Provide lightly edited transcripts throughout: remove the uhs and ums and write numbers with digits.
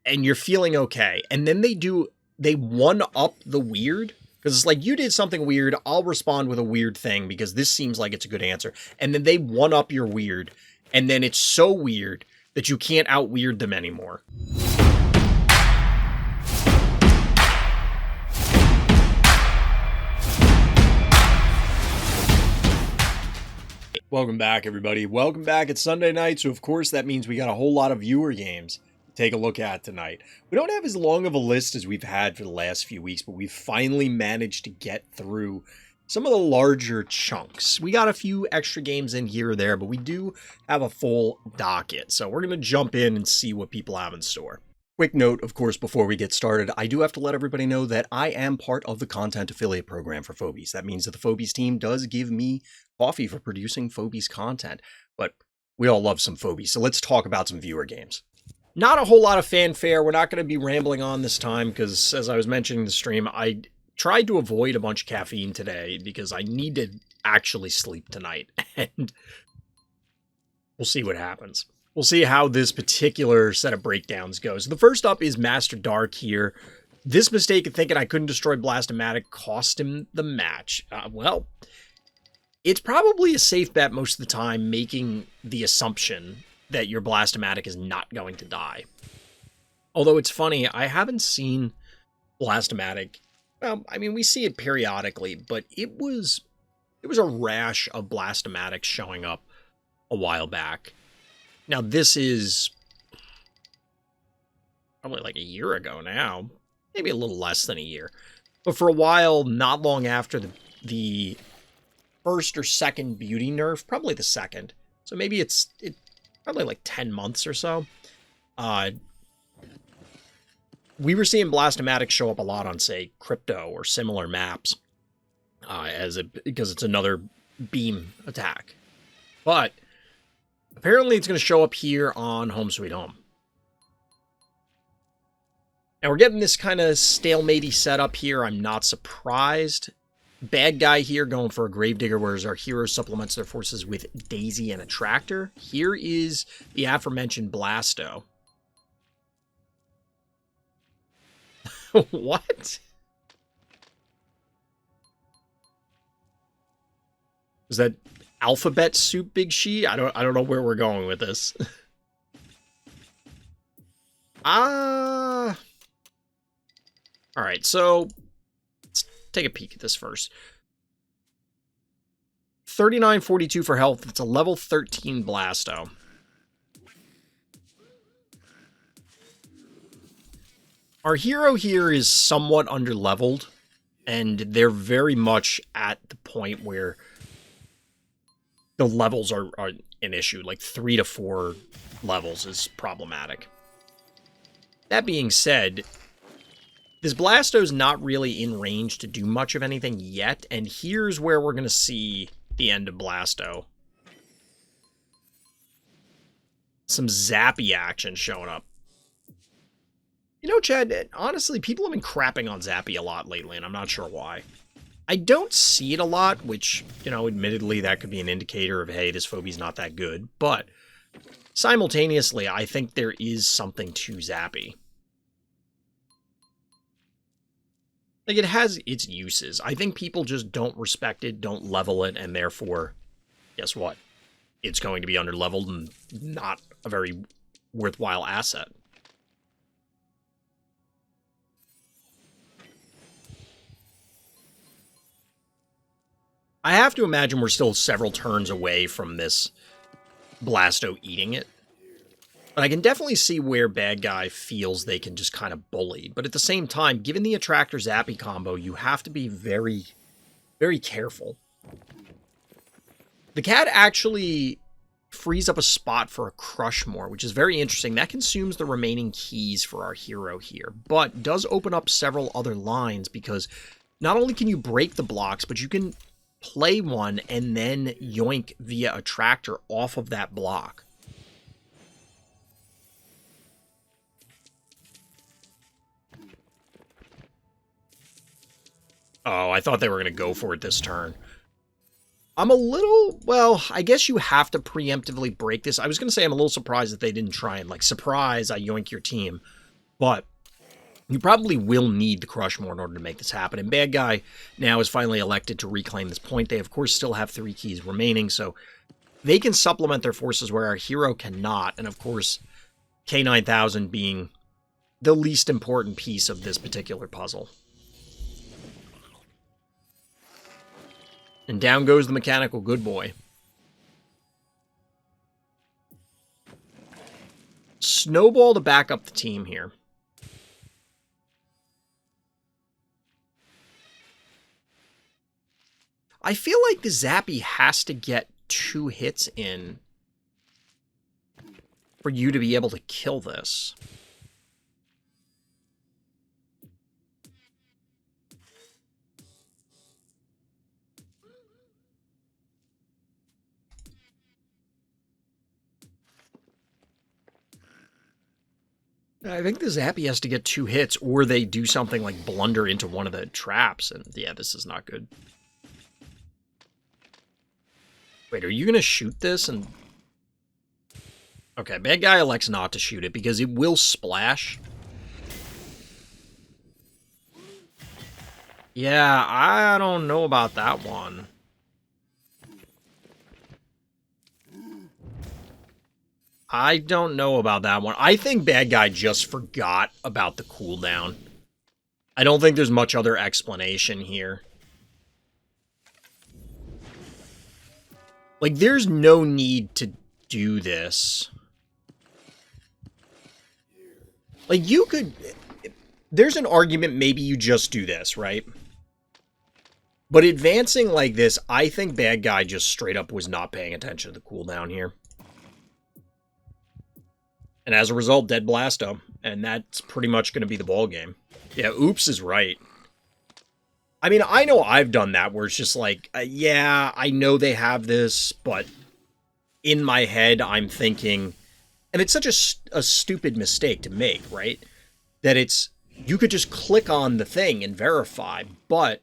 and you're feeling okay. And then they one up the weird, because it's like, you did something weird, I'll respond with a weird thing because this seems like it's a good answer. And then they one up your weird, and then it's so weird that you can't out weird them anymore. Welcome back, everybody. Welcome back. It's Sunday night, so of course that means we got a whole lot of viewer games to take a look at tonight. We don't have as long of a list as we've had for the last few weeks, but we've finally managed to get through some of the larger chunks. We got a few extra games in here or there, but we do have a full docket, so we're going to jump in and see what people have in store. Quick note, of course, before we get started, I do have to let everybody know that I am part of the content affiliate program for Phobies. That means that the Phobies team does give me coffee for producing Phobies content, but we all love some Phobies, so let's talk about some viewer games. Not a whole lot of fanfare. We're not going to be rambling on this time because, as I was mentioning in the stream, I tried to avoid a bunch of caffeine today because I need to actually sleep tonight, and we'll see what happens. We'll see how this particular set of breakdowns goes. The first up is Master Dark here. This mistake of thinking I couldn't destroy Blastomatic cost him the match. Well, it's probably a safe bet most of the time, making the assumption that your Blastomatic is not going to die. Although it's funny, I haven't seen Blastomatic. Well, I mean, we see it periodically, but it was a rash of Blastomatics showing up a while back. Now, this is probably like a year ago now, maybe a little less than a year. But for a while, not long after the first or second beauty nerf, probably the second. So maybe it's probably like 10 months or so. We were seeing Blastomatic show up a lot on, say, Crypto or similar maps, because it's another beam attack. But apparently it's going to show up here on Home Sweet Home. And we're getting this kind of stalematey setup here. I'm not surprised. Bad guy here going for a Gravedigger, whereas our hero supplements their forces with Daisy and a Tractor. Here is the aforementioned Blasto. What? Is that Alphabet Soup Big She? I don't know where we're going with this. All right, so let's take a peek at this first. 3942 for health. It's a level 13 Blasto. Our hero here is somewhat underleveled, and they're very much at the point where the levels are an issue. Like 3 to 4 levels is problematic. That being said, this Blasto's not really in range to do much of anything yet, and here's where we're going to see the end of Blasto. Some zappy action showing up. You know, Chad, honestly, people have been crapping on Zappy a lot lately, and I'm not sure why. I don't see it a lot, which, you know, admittedly, that could be an indicator of, hey, this Phobie's not that good. But simultaneously, I think there is something to Zappy. Like, it has its uses. I think people just don't respect it, don't level it, and therefore, guess what? It's going to be underleveled and not a very worthwhile asset. I have to imagine we're still several turns away from this Blasto eating it. But I can definitely see where bad guy feels they can just kind of bully. But at the same time, given the Attractor Zappy combo, you have to be very, very careful. The cat actually frees up a spot for a Crushmore, which is very interesting. That consumes the remaining keys for our hero here, but does open up several other lines because not only can you break the blocks, but you can play one and then yoink via a Tractor off of that block. Oh, I thought they were going to go for it this turn. I'm a little, well, I guess you have to preemptively break this. I was going to say I'm a little surprised that they didn't try and, like, surprise, I yoink your team. But you probably will need the Crush more in order to make this happen. And Bad Guy now is finally elected to reclaim this point. They, of course, still have 3 keys remaining, so they can supplement their forces where our hero cannot. And, of course, K9000 being the least important piece of this particular puzzle. And down goes the mechanical good boy. Snowball to back up the team here. I feel like the Zappy has to get 2 hits in for you to be able to kill this. I think the Zappy has to get 2 hits, or they do something like blunder into one of the traps, and yeah, this is not good. Wait, are you going to shoot this? And okay, Bad Guy elects not to shoot it because it will splash. Yeah, I don't know about that one. I don't know about that one. I think Bad Guy just forgot about the cooldown. I don't think there's much other explanation here. Like, there's no need to do this. Like, you could... There's an argument maybe you just do this, right? But advancing like this, I think Bad Guy just straight up was not paying attention to the cooldown here. And as a result, Dead Blasto. And that's pretty much going to be the ball game. Yeah, oops is right. I mean, I know I've done that where it's just like, yeah, I know they have this, but in my head, I'm thinking... And it's such a stupid mistake to make, right? That it's... You could just click on the thing and verify, but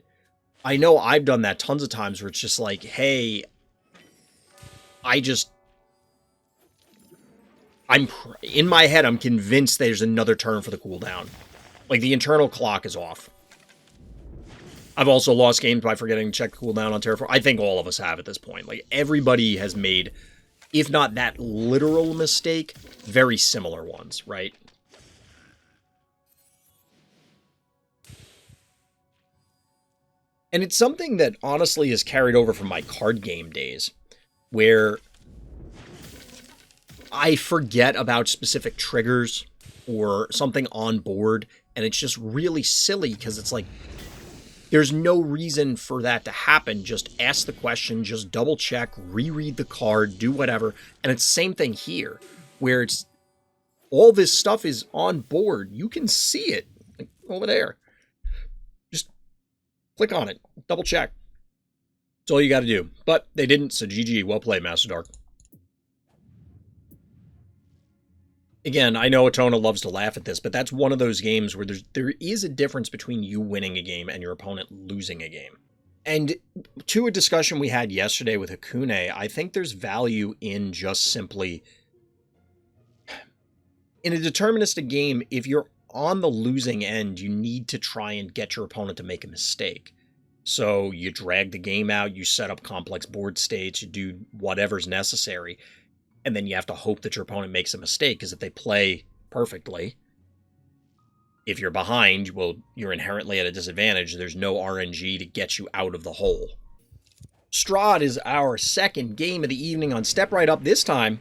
I know I've done that tons of times where it's just like, hey, in my head, I'm convinced there's another turn for the cooldown. Like, the internal clock is off. I've also lost games by forgetting to check the cooldown on Terraform. I think all of us have at this point. Like, everybody has made, if not that literal mistake, very similar ones, right? And it's something that honestly is carried over from my card game days, where I forget about specific triggers or something on board, and it's just really silly because it's like, there's no reason for that to happen. Just ask the question, just double check, reread the card, do whatever. And it's the same thing here, where it's all this stuff is on board. You can see it like, over there. Just click on it, double check. That's all you got to do. But they didn't, so GG. Well played, Master Dark. Again, I know Atona loves to laugh at this, but that's one of those games where there is a difference between you winning a game and your opponent losing a game. And to a discussion we had yesterday with Hakune, I think there's value in just simply... In a deterministic game, if you're on the losing end, you need to try and get your opponent to make a mistake. So you drag the game out, you set up complex board states, you do whatever's necessary, and then you have to hope that your opponent makes a mistake, because if they play perfectly, if you're behind, well, you're inherently at a disadvantage. There's no RNG to get you out of the hole. Strahd is our second game of the evening on Step Right Up, this time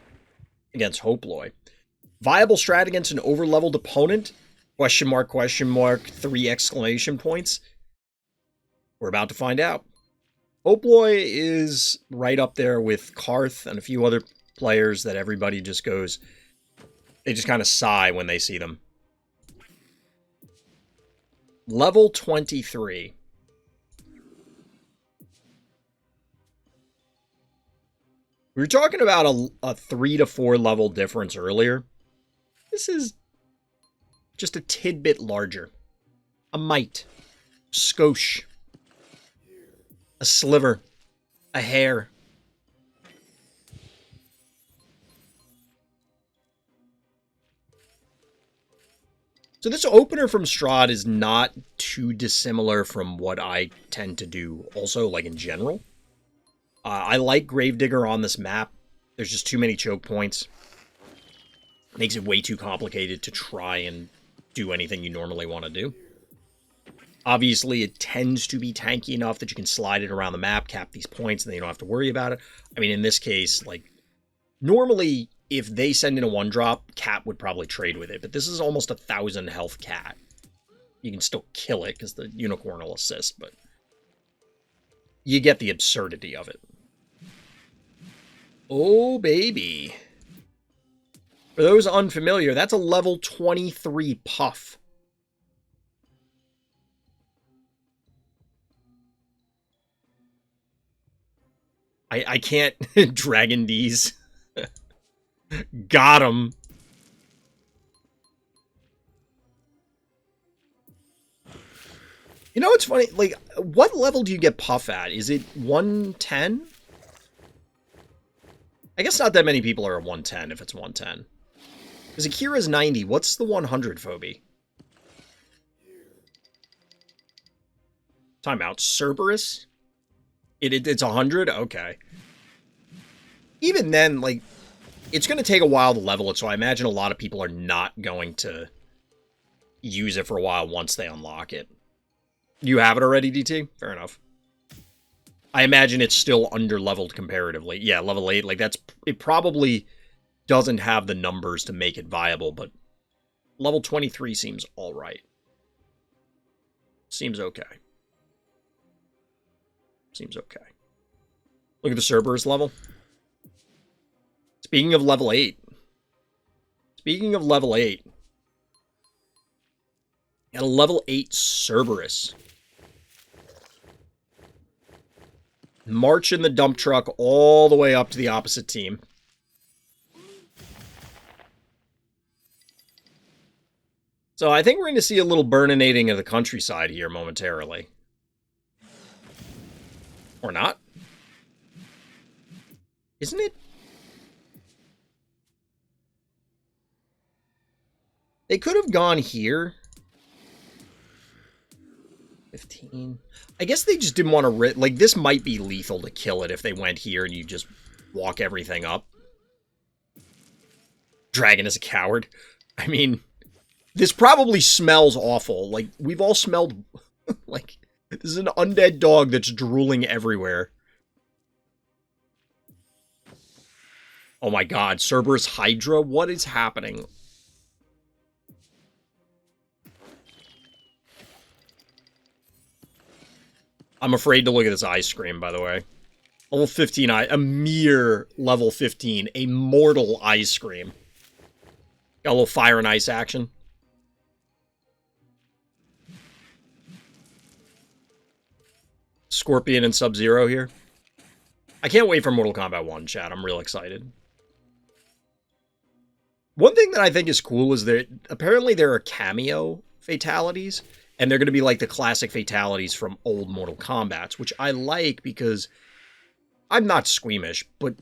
against Hoploy. Viable strat against an overleveled opponent? Question mark, 3 exclamation points. We're about to find out. Hoploy is right up there with Karth and a few other players that everybody just goes, they just kind of sigh when they see them. Level 23. We were talking about a 3 to 4 level difference earlier. This is just a tidbit larger. A mite. Skosh. A sliver. A hair. So this opener from Strahd is not too dissimilar from what I tend to do also, like in general. I like Gravedigger on this map. There's just too many choke points. Makes it way too complicated to try and do anything you normally want to do. Obviously, it tends to be tanky enough that you can slide it around the map, cap these points, and then you don't have to worry about it. I mean, in this case, like, normally, if they send in a 1-drop, Cat would probably trade with it, but this is almost 1,000 health Cat. You can still kill it, because the Unicorn will assist, but you get the absurdity of it. Oh, baby. For those unfamiliar, that's a level 23 Puff. I can't Dragon D's. Got him. You know what's funny? Like, what level do you get Puff at? Is it 110? I guess not that many people are at 110 if it's 110. Because Akira's 90. What's the 100 phobie? Timeout. Cerberus? It's 100? Okay. Even then, like, it's going to take a while to level it, so I imagine a lot of people are not going to use it for a while once they unlock it. You have it already, DT? Fair enough. I imagine it's still under-leveled comparatively. Yeah, level 8, like, it probably doesn't have the numbers to make it viable, but level 23 seems alright. Seems okay. Seems okay. Look at the Cerberus level. Speaking of level 8. Speaking of level 8. Got a level 8 Cerberus. March in the dump truck all the way up to the opposite team. So I think we're going to see a little burninating of the countryside here momentarily. Or not. Isn't it? They could have gone here. 15. I guess they just didn't want to... Like, this might be lethal to kill it if they went here and you just walk everything up. Dragon is a coward. I mean, this probably smells awful. Like, we've all smelled... like, this is an undead dog that's drooling everywhere. Oh my god, Cerberus Hydra? What is happening? I'm afraid to look at this ice cream, by the way. Level 15, a mere level 15, a mortal ice cream. Got a little fire and ice action. Scorpion and Sub-Zero here. I can't wait for Mortal Kombat 1, chat. I'm real excited. One thing that I think is cool is that apparently there are cameo fatalities, and they're going to be like the classic fatalities from old Mortal Kombats, which I like because I'm not squeamish, but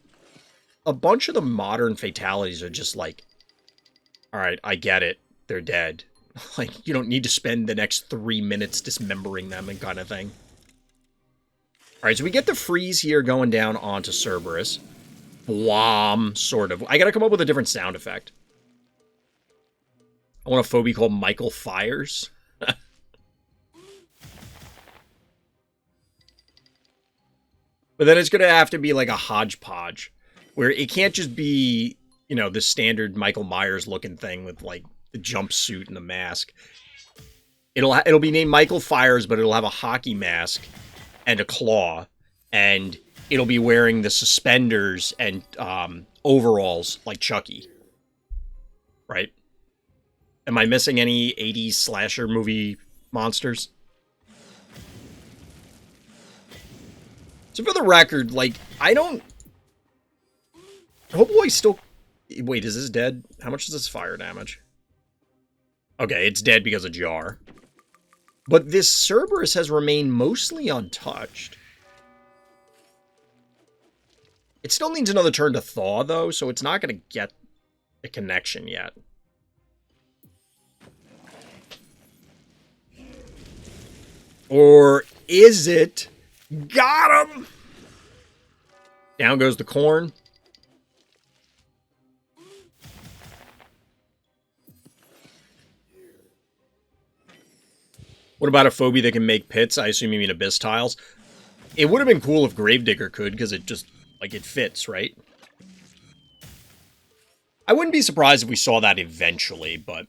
a bunch of the modern fatalities are just like, all right, I get it. They're dead. Like, you don't need to spend the next 3 minutes dismembering them and kind of thing. All right, so we get the freeze here going down onto Cerberus. Bwom, sort of. I got to come up with a different sound effect. I want a phobie called Michael Fires. But then it's going to have to be like a hodgepodge, where it can't just be, you know, the standard Michael Myers looking thing with like the jumpsuit and the mask. It'll be named Michael Fires, but it'll have a hockey mask and a claw, and it'll be wearing the suspenders and overalls like Chucky. Right? Am I missing any 80s slasher movie monsters? So for the record, like, I don't... Hopefully still... Wait, is this dead? How much is this fire damage? Okay, it's dead because of Jar. But this Cerberus has remained mostly untouched. It still needs another turn to thaw, though, so it's not going to get a connection yet. Or is it? Got him! Down goes the corn. What about a phobie that can make pits? I assume you mean abyss tiles. It would have been cool if Gravedigger could, because it just, like, it fits, right? I wouldn't be surprised if we saw that eventually, but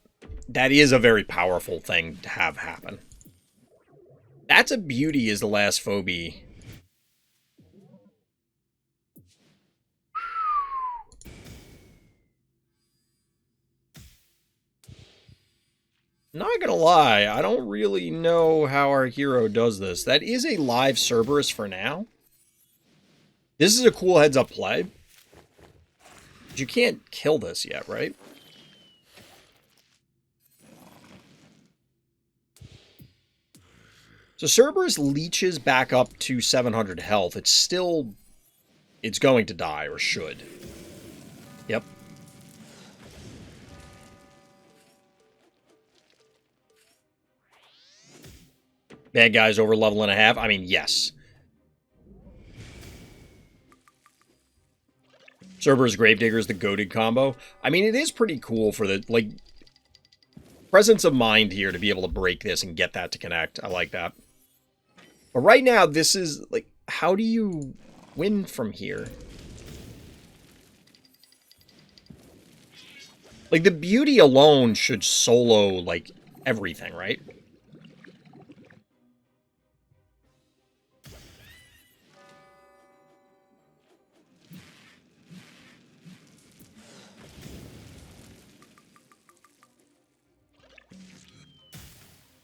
that is a very powerful thing to have happen. That's a beauty is the last phobie. Not gonna lie, I don't really know how our hero does this. That is a live Cerberus for now. This is a cool heads-up play. But you can't kill this yet, right? So Cerberus leeches back up to 700 health. It's still... It's going to die, or should. Yep. Bad guys over level and a half? I mean, yes. Cerberus Gravedigger is the goated combo. I mean, it is pretty cool for the, like, presence of mind here to be able to break this and get that to connect. I like that. But right now, this is, like, how do you win from here? Like, the beauty alone should solo, like, everything, right?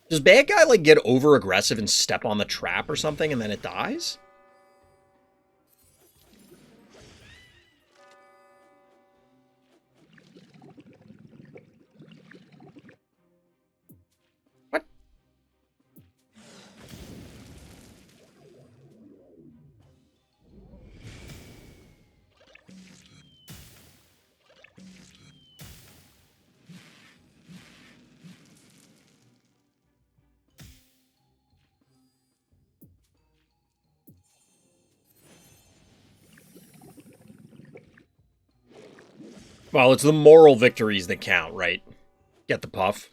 Does bad guy, like, get over-aggressive and step on the trap or something and then it dies? What? Well, it's the moral victories that count, right? Get the puff.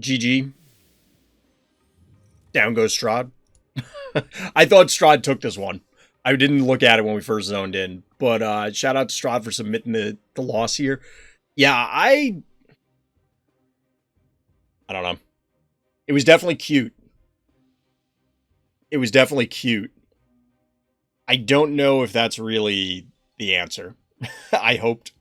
GG. Down goes Strahd. I thought Strahd took this one. I didn't look at it when we first zoned in. But shout out to Strahd for submitting the loss here. Yeah, I don't know. It was definitely cute. It was definitely cute. I don't know if that's really the answer. I hoped.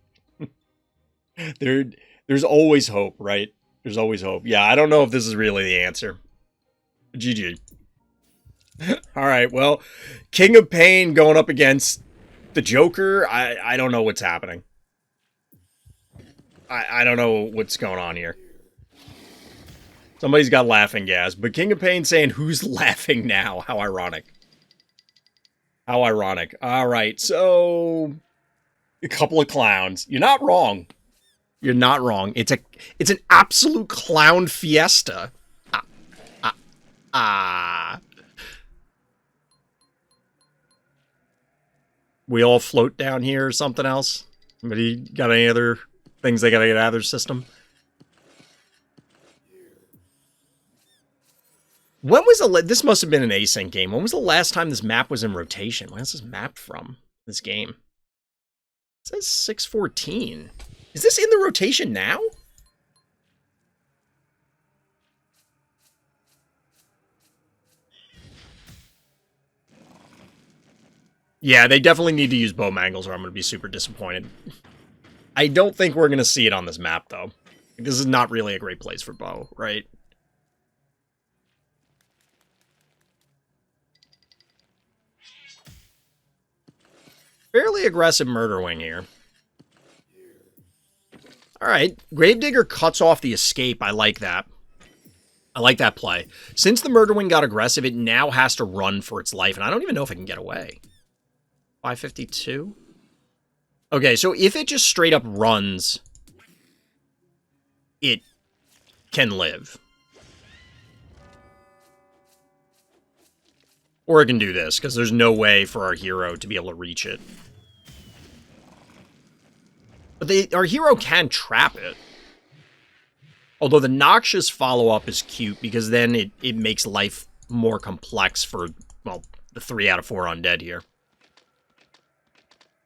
There's always hope, right? There's always hope. Yeah, I don't know if this is really the answer. GG. All right, well, King of Pain going up against the Joker. I don't know what's happening. I don't know what's going on here. Somebody's got laughing gas, but King of Pain saying, who's laughing now? How ironic. How ironic. All right, so a couple of clowns. You're not wrong. You're not wrong. It's an absolute clown fiesta. We all float down here or something else? Anybody got any other things they gotta get out of their system? When was this must have been an async game. When was the last time this map was in rotation? When is this map from? This game. It says 614. Is this in the rotation now? Yeah, they definitely need to use bow mangles or I'm going to be super disappointed. I don't think we're going to see it on this map, though. This is not really a great place for bow, right? Fairly aggressive murder wing here. Alright, Gravedigger cuts off the escape. I like that. I like that play. Since the murder wing got aggressive, it now has to run for its life, and I don't even know if it can get away. 552? Okay, so if it just straight up runs it can live. Or it can do this, because there's no way for our hero to be able to reach it. But our hero can trap it. Although the noxious follow-up is cute, because then it makes life more complex for, well, the 3 out of 4 undead here.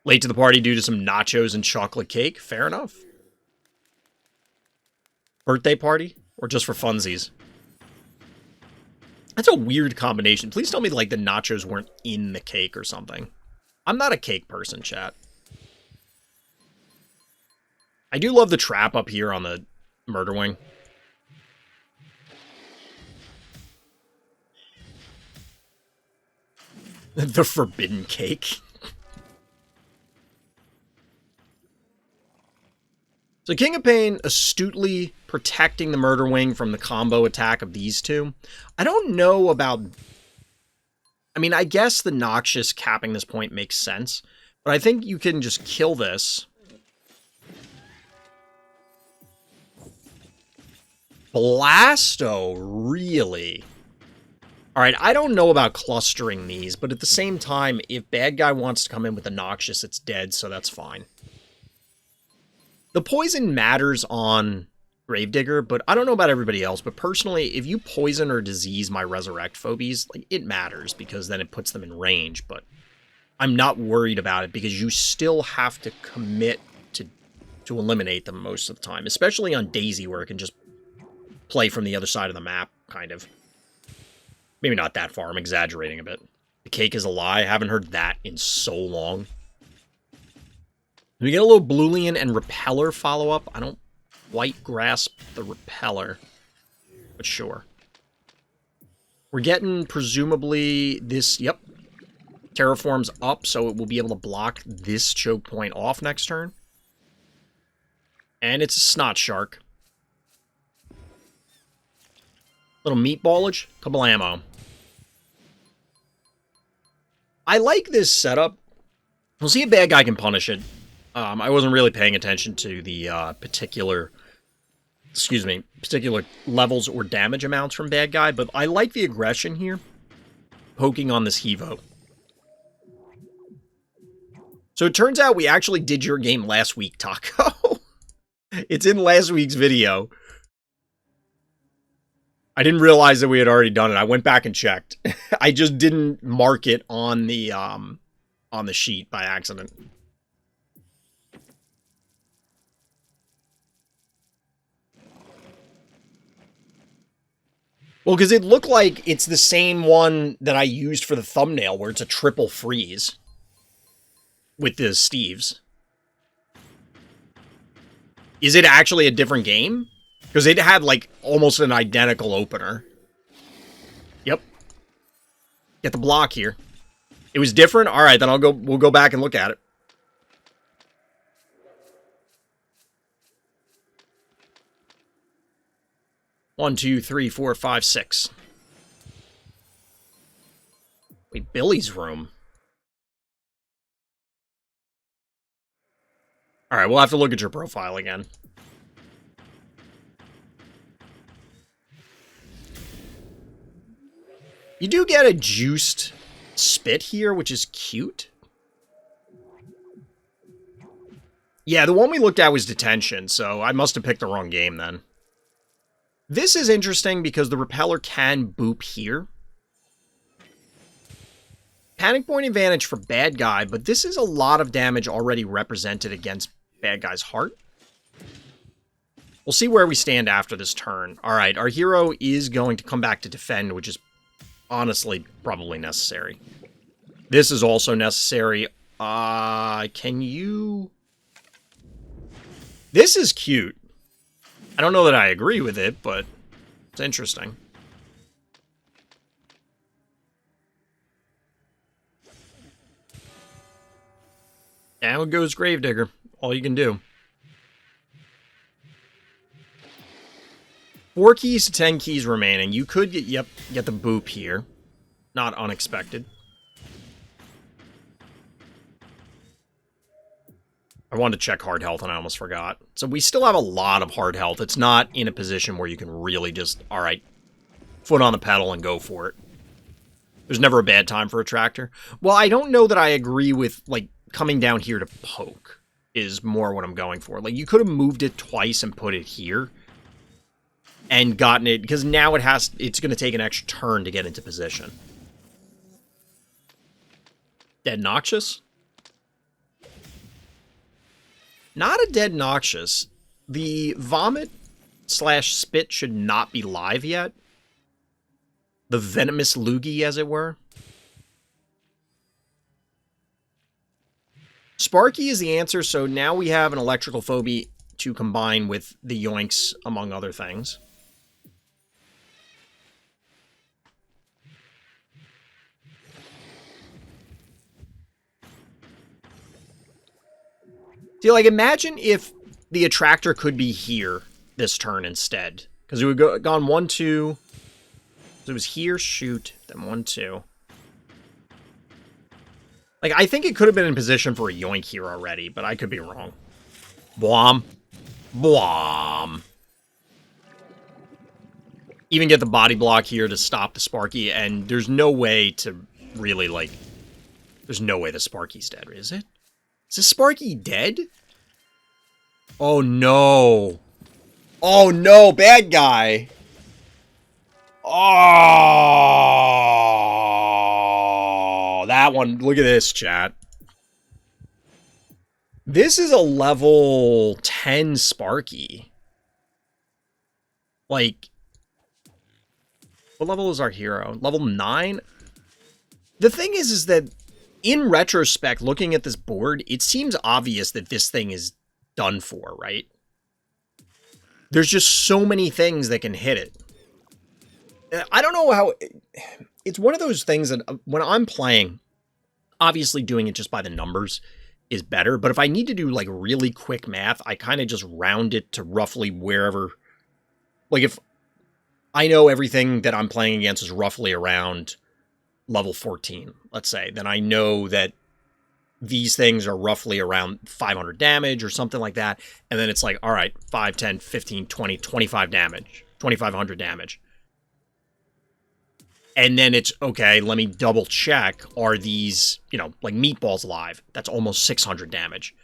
Late to the party due to some nachos and chocolate cake. Fair enough. Birthday party? Or just for funsies? That's a weird combination. Please tell me, like, the nachos weren't in the cake or something. I'm not a cake person, chat. I do love the trap up here on the murder wing. The forbidden cake. So KingOfPain astutely protecting the murder wing from the combo attack of these two. I don't know about... I mean, I guess the noxious capping this point makes sense, but I think you can just kill this. Blasto, really? Alright, I don't know about clustering these, but at the same time, if bad guy wants to come in with the noxious, it's dead, so that's fine. The poison matters on Gravedigger, but I don't know about everybody else, but personally, if you poison or disease my resurrect phobies, like, it matters, because then it puts them in range, but I'm not worried about it, because you still have to commit to eliminate them most of the time, especially on Daisy, where it can just play from the other side of the map, kind of. Maybe not that far, I'm exaggerating a bit. The cake is a lie, I haven't heard that in so long. We get a little Boolean and Repeller follow-up. I don't quite grasp the Repeller, but sure. We're getting, presumably, this, yep, terraforms up, so it will be able to block this choke point off next turn. And it's a Snot Shark. Little meatballage, couple ammo. I like this setup. We'll see if bad guy can punish it. I wasn't really paying attention to the particular levels or damage amounts from bad guy, but I like the aggression here, poking on this Hevo. So it turns out we actually did your game last week, Taco. It's in last week's video. I didn't realize that we had already done it. I went back and checked. I just didn't mark it on the sheet by accident. Well, because it looked like it's the same one that I used for the thumbnail, where it's a triple freeze with the Steves. Is it actually a different game? Because it had, like, almost an identical opener. Yep. Get the block here. It was different? Alright, then we'll go back and look at it. One, two, three, four, five, six. Wait, Billy's room. Alright, we'll have to look at your profile again. You do get a juiced spit here, which is cute. Yeah, the one we looked at was Detention, so I must have picked the wrong game then. This is interesting because the Repeller can boop here. Panic point advantage for bad guy, but this is a lot of damage already represented against bad guy's heart. We'll see where we stand after this turn. Alright, our hero is going to come back to defend, which is honestly probably necessary. This is also necessary. Can you... This is cute. I don't know that I agree with it, but it's interesting. Down goes Gravedigger. All you can do. 4 keys to 10 keys remaining. You could get the boop here. Not unexpected. I wanted to check hard health and I almost forgot. So we still have a lot of hard health. It's not in a position where you can really just, all right, foot on the pedal and go for it. There's never a bad time for a tractor. Well, I don't know that I agree with, like, coming down here to poke is more what I'm going for. Like, you could have moved it twice and put it here and gotten it, because now it's going to take an extra turn to get into position. Dead Noxious? Not a dead Noxious. The vomit/spit should not be live yet. The venomous loogie, as it were. Sparky is the answer, so now we have an electrical phobie to combine with the yoinks, among other things. See, like, imagine if the attractor could be here this turn instead. Because it would have gone 1, 2. So it was here, shoot, then 1, 2. Like, I think it could have been in position for a yoink here already, but I could be wrong. Bwom. Bwom. Even get the body block here to stop the Sparky, and there's no way to really, like... There's no way the Sparky's dead, is it? Is this Sparky dead? Oh, no. Oh, no, bad guy. Oh, that one. Look at this, chat. This is a level 10 Sparky. Like, what level is our hero? Level 9? The thing is that in retrospect, looking at this board, it seems obvious that this thing is done for, right? There's just so many things that can hit it. I don't know how... It's one of those things that when I'm playing, obviously doing it just by the numbers is better, but if I need to do, like, really quick math, I kind of just round it to roughly wherever... Like, if I know everything that I'm playing against is roughly around level 14, let's say, then I know that these things are roughly around 500 damage or something like that, and then it's like, all right, 5, 10, 15, 20, 25 damage, 2,500 damage. And then it's, okay, let me double check, are these, you know, like meatballs live? That's almost 600 damage.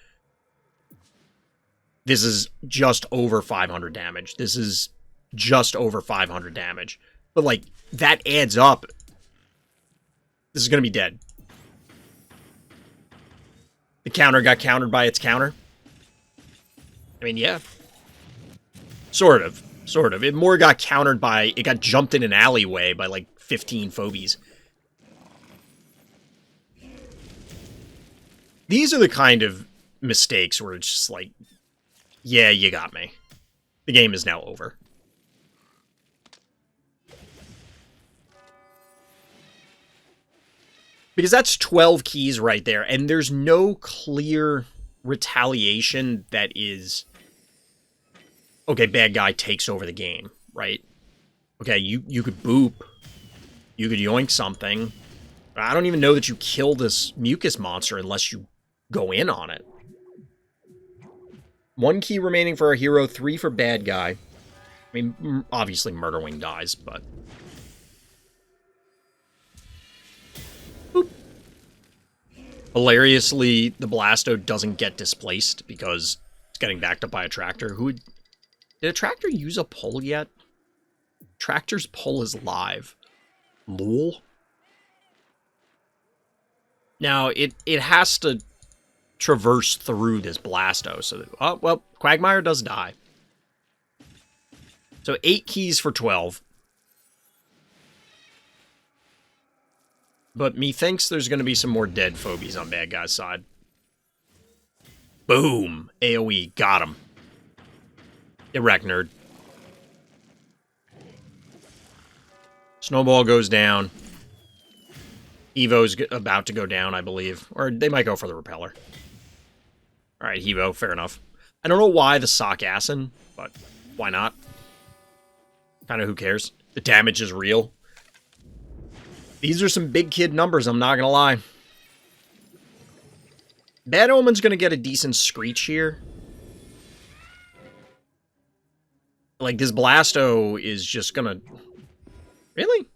This is just over 500 damage. This is just over 500 damage. But, like, that adds up. This is going to be dead. The counter got countered by its counter. I mean, yeah. Sort of. Sort of. It more got countered by... It got jumped in an alleyway by, like, 15 phobies. These are the kind of mistakes where it's just like, yeah, you got me. The game is now over. Because that's 12 keys right there, and there's no clear retaliation that is, okay, bad guy takes over the game, right? Okay, you could boop, you could yoink something, but I don't even know that you kill this mucus monster unless you go in on it. 1 key remaining for our hero, 3 for bad guy. I mean, obviously Murderwing dies, but... Boop. Hilariously, the Blasto doesn't get displaced because it's getting backed up by a tractor. Did a tractor use a pull yet? Tractor's pull is live. Lol. Now, it has to traverse through this Blasto. So, oh, well, Quagmire does die. So 8 keys for 12. But methinks there's going to be some more dead phobies on bad guy's side. Boom! AoE, got him. Get wrecked, nerd. Snowball goes down. Evo's about to go down, I believe. Or they might go for the repeller. Alright, Evo, fair enough. I don't know why the sock Asin, but why not? Kind of who cares? The damage is real. These are some big kid numbers, I'm not gonna lie. Bad Omen's going to get a decent screech here. Like, this Blasto is just going to... Really?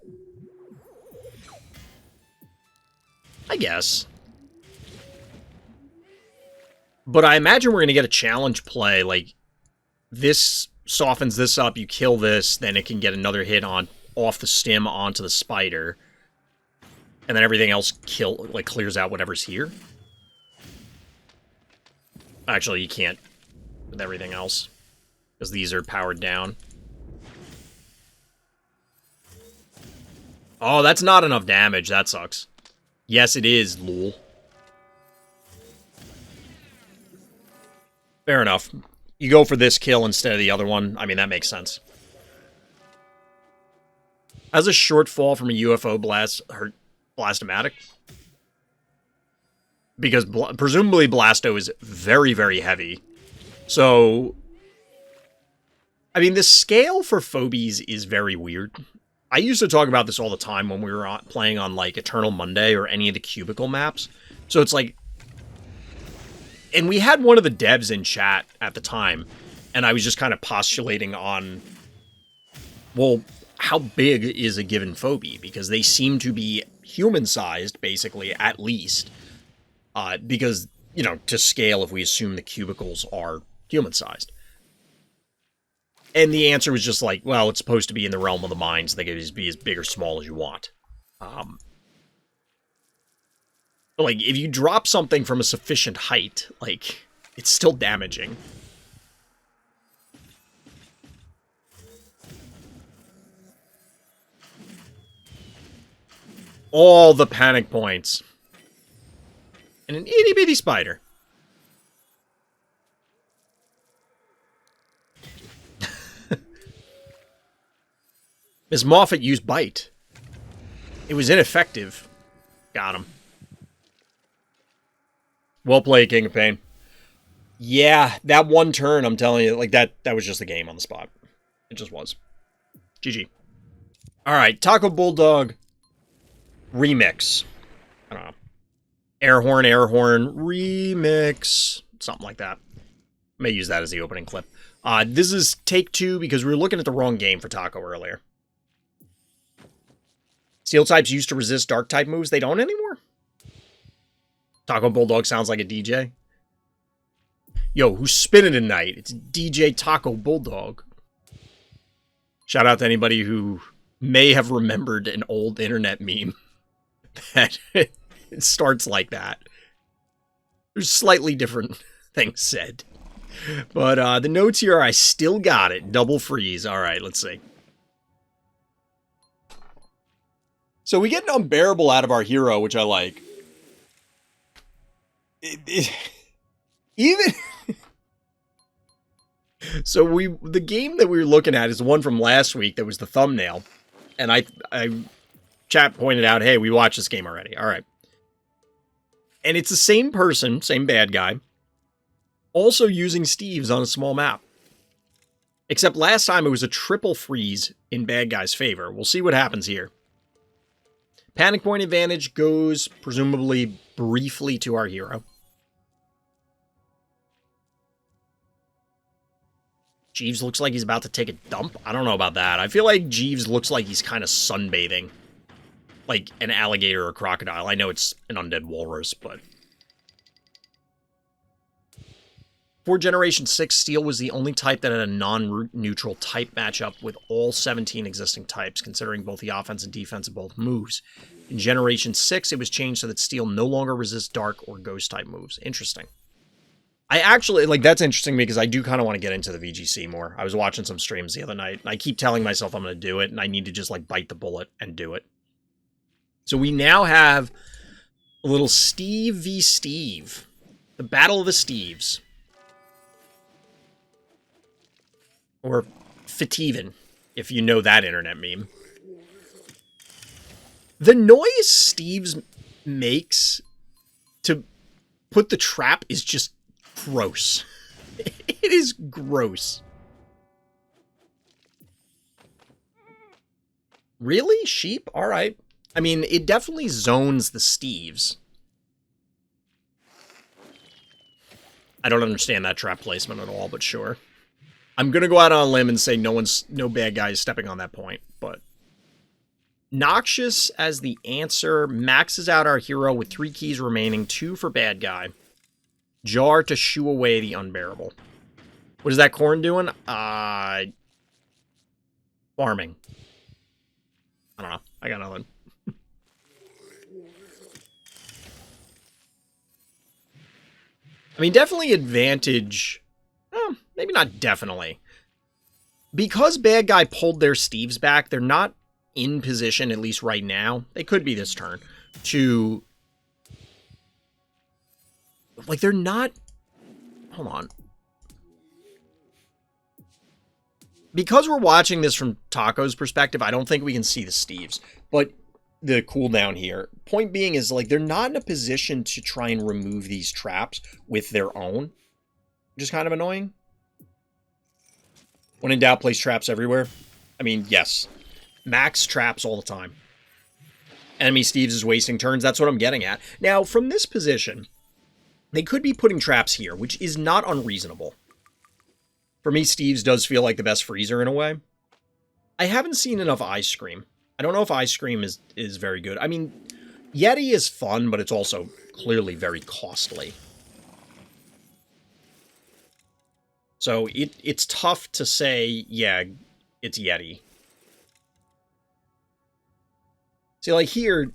I guess. But I imagine we're going to get a challenge play, like, this softens this up, you kill this, then it can get another hit on off the stem onto the spider. And then everything else clears out whatever's here. Actually, you can't with everything else, because these are powered down. Oh, that's not enough damage. That sucks. Yes, it is, lol. Fair enough. You go for this kill instead of the other one. I mean, that makes sense. As a shortfall from a UFO Blastomatic. Because presumably Blasto is very, very heavy. So, I mean, the scale for Phobies is very weird. I used to talk about this all the time when we were playing on, like, Eternal Monday or any of the Cubicle maps. So it's like... And we had one of the devs in chat at the time, and I was just kind of postulating on, well, how big is a given phobie? Because they seem to be human-sized, basically, at least. Because, you know, to scale if we assume the cubicles are human-sized. And the answer was just like, well, it's supposed to be in the realm of the mind, so they can just be as big or small as you want. Like, if you drop something from a sufficient height, like, it's still damaging. All the panic points. And an itty-bitty spider. Miss Moffat used Bite. It was ineffective. Got him. Well played, King of Pain. Yeah, that one turn, I'm telling you, like, that was just the game on the spot. It just was. GG. Alright, tacobulldog remix. I don't know. Air horn, remix. Something like that. May use that as the opening clip. This is take 2 because we were looking at the wrong game for Taco earlier. Steel types used to resist dark type moves. They don't anymore? tacobulldog sounds like a DJ. Yo, who's spinning tonight? It's DJ tacobulldog. Shout out to anybody who may have remembered an old internet meme that it starts like that. There's slightly different things said. But the notes here are, I still got it. Double freeze. All right, let's see. So we get an unbearable out of our hero, which I like. Even... So the game that we were looking at is the one from last week that was the thumbnail. And chat pointed out, hey, we watched this game already. All right. And it's the same person, same bad guy, also using Steve's on a small map. Except last time it was a triple freeze in bad guy's favor. We'll see what happens here. Panic point advantage goes, presumably, briefly to our hero. Jeeves looks like he's about to take a dump. I don't know about that. I feel like Jeeves looks like he's kind of sunbathing. Like an alligator or crocodile. I know it's an undead walrus, but... For Generation 6, Steel was the only type that had a non-neutral type matchup with all 17 existing types, considering both the offense and defense of both moves. In Generation 6, it was changed so that Steel no longer resists dark or ghost type moves. Interesting. I actually, like, that's interesting because I do kind of want to get into the VGC more. I was watching some streams the other night, and I keep telling myself I'm going to do it, and I need to just, like, bite the bullet and do it. So we now have a little Steve v. Steve. The Battle of the Steves. Or Fitiven, if you know that internet meme. The noise Steve's makes to put the trap is just gross. It is gross. Really? Sheep? Alright. I mean, it definitely zones the Steves. I don't understand that trap placement at all, but sure. I'm going to go out on a limb and say no bad guy is stepping on that point, but... Noxious as the answer, maxes out our hero with 3 keys remaining, 2 for bad guy. Jar to shoo away the unbearable. What is that corn doing? Farming. I don't know. I got nothing. I mean, definitely advantage... Oh, maybe not definitely. Because bad guy pulled their Steves back, they're not in position, at least right now. They could be this turn. To... Like, they're not... Hold on. Because we're watching this from Taco's perspective, I don't think we can see the Steves. But the cooldown here. Point being is, like, they're not in a position to try and remove these traps with their own. Which is kind of annoying. When in doubt, place traps everywhere. I mean, yes. Max traps all the time. Enemy Steves is wasting turns. That's what I'm getting at. Now, from this position, they could be putting traps here, which is not unreasonable. For me, Steves does feel like the best freezer in a way. I haven't seen enough Ice Scream. I don't know if Ice Scream is very good. I mean, Yeti is fun, but it's also clearly very costly. So it's tough to say, yeah, it's Yeti. See, like here,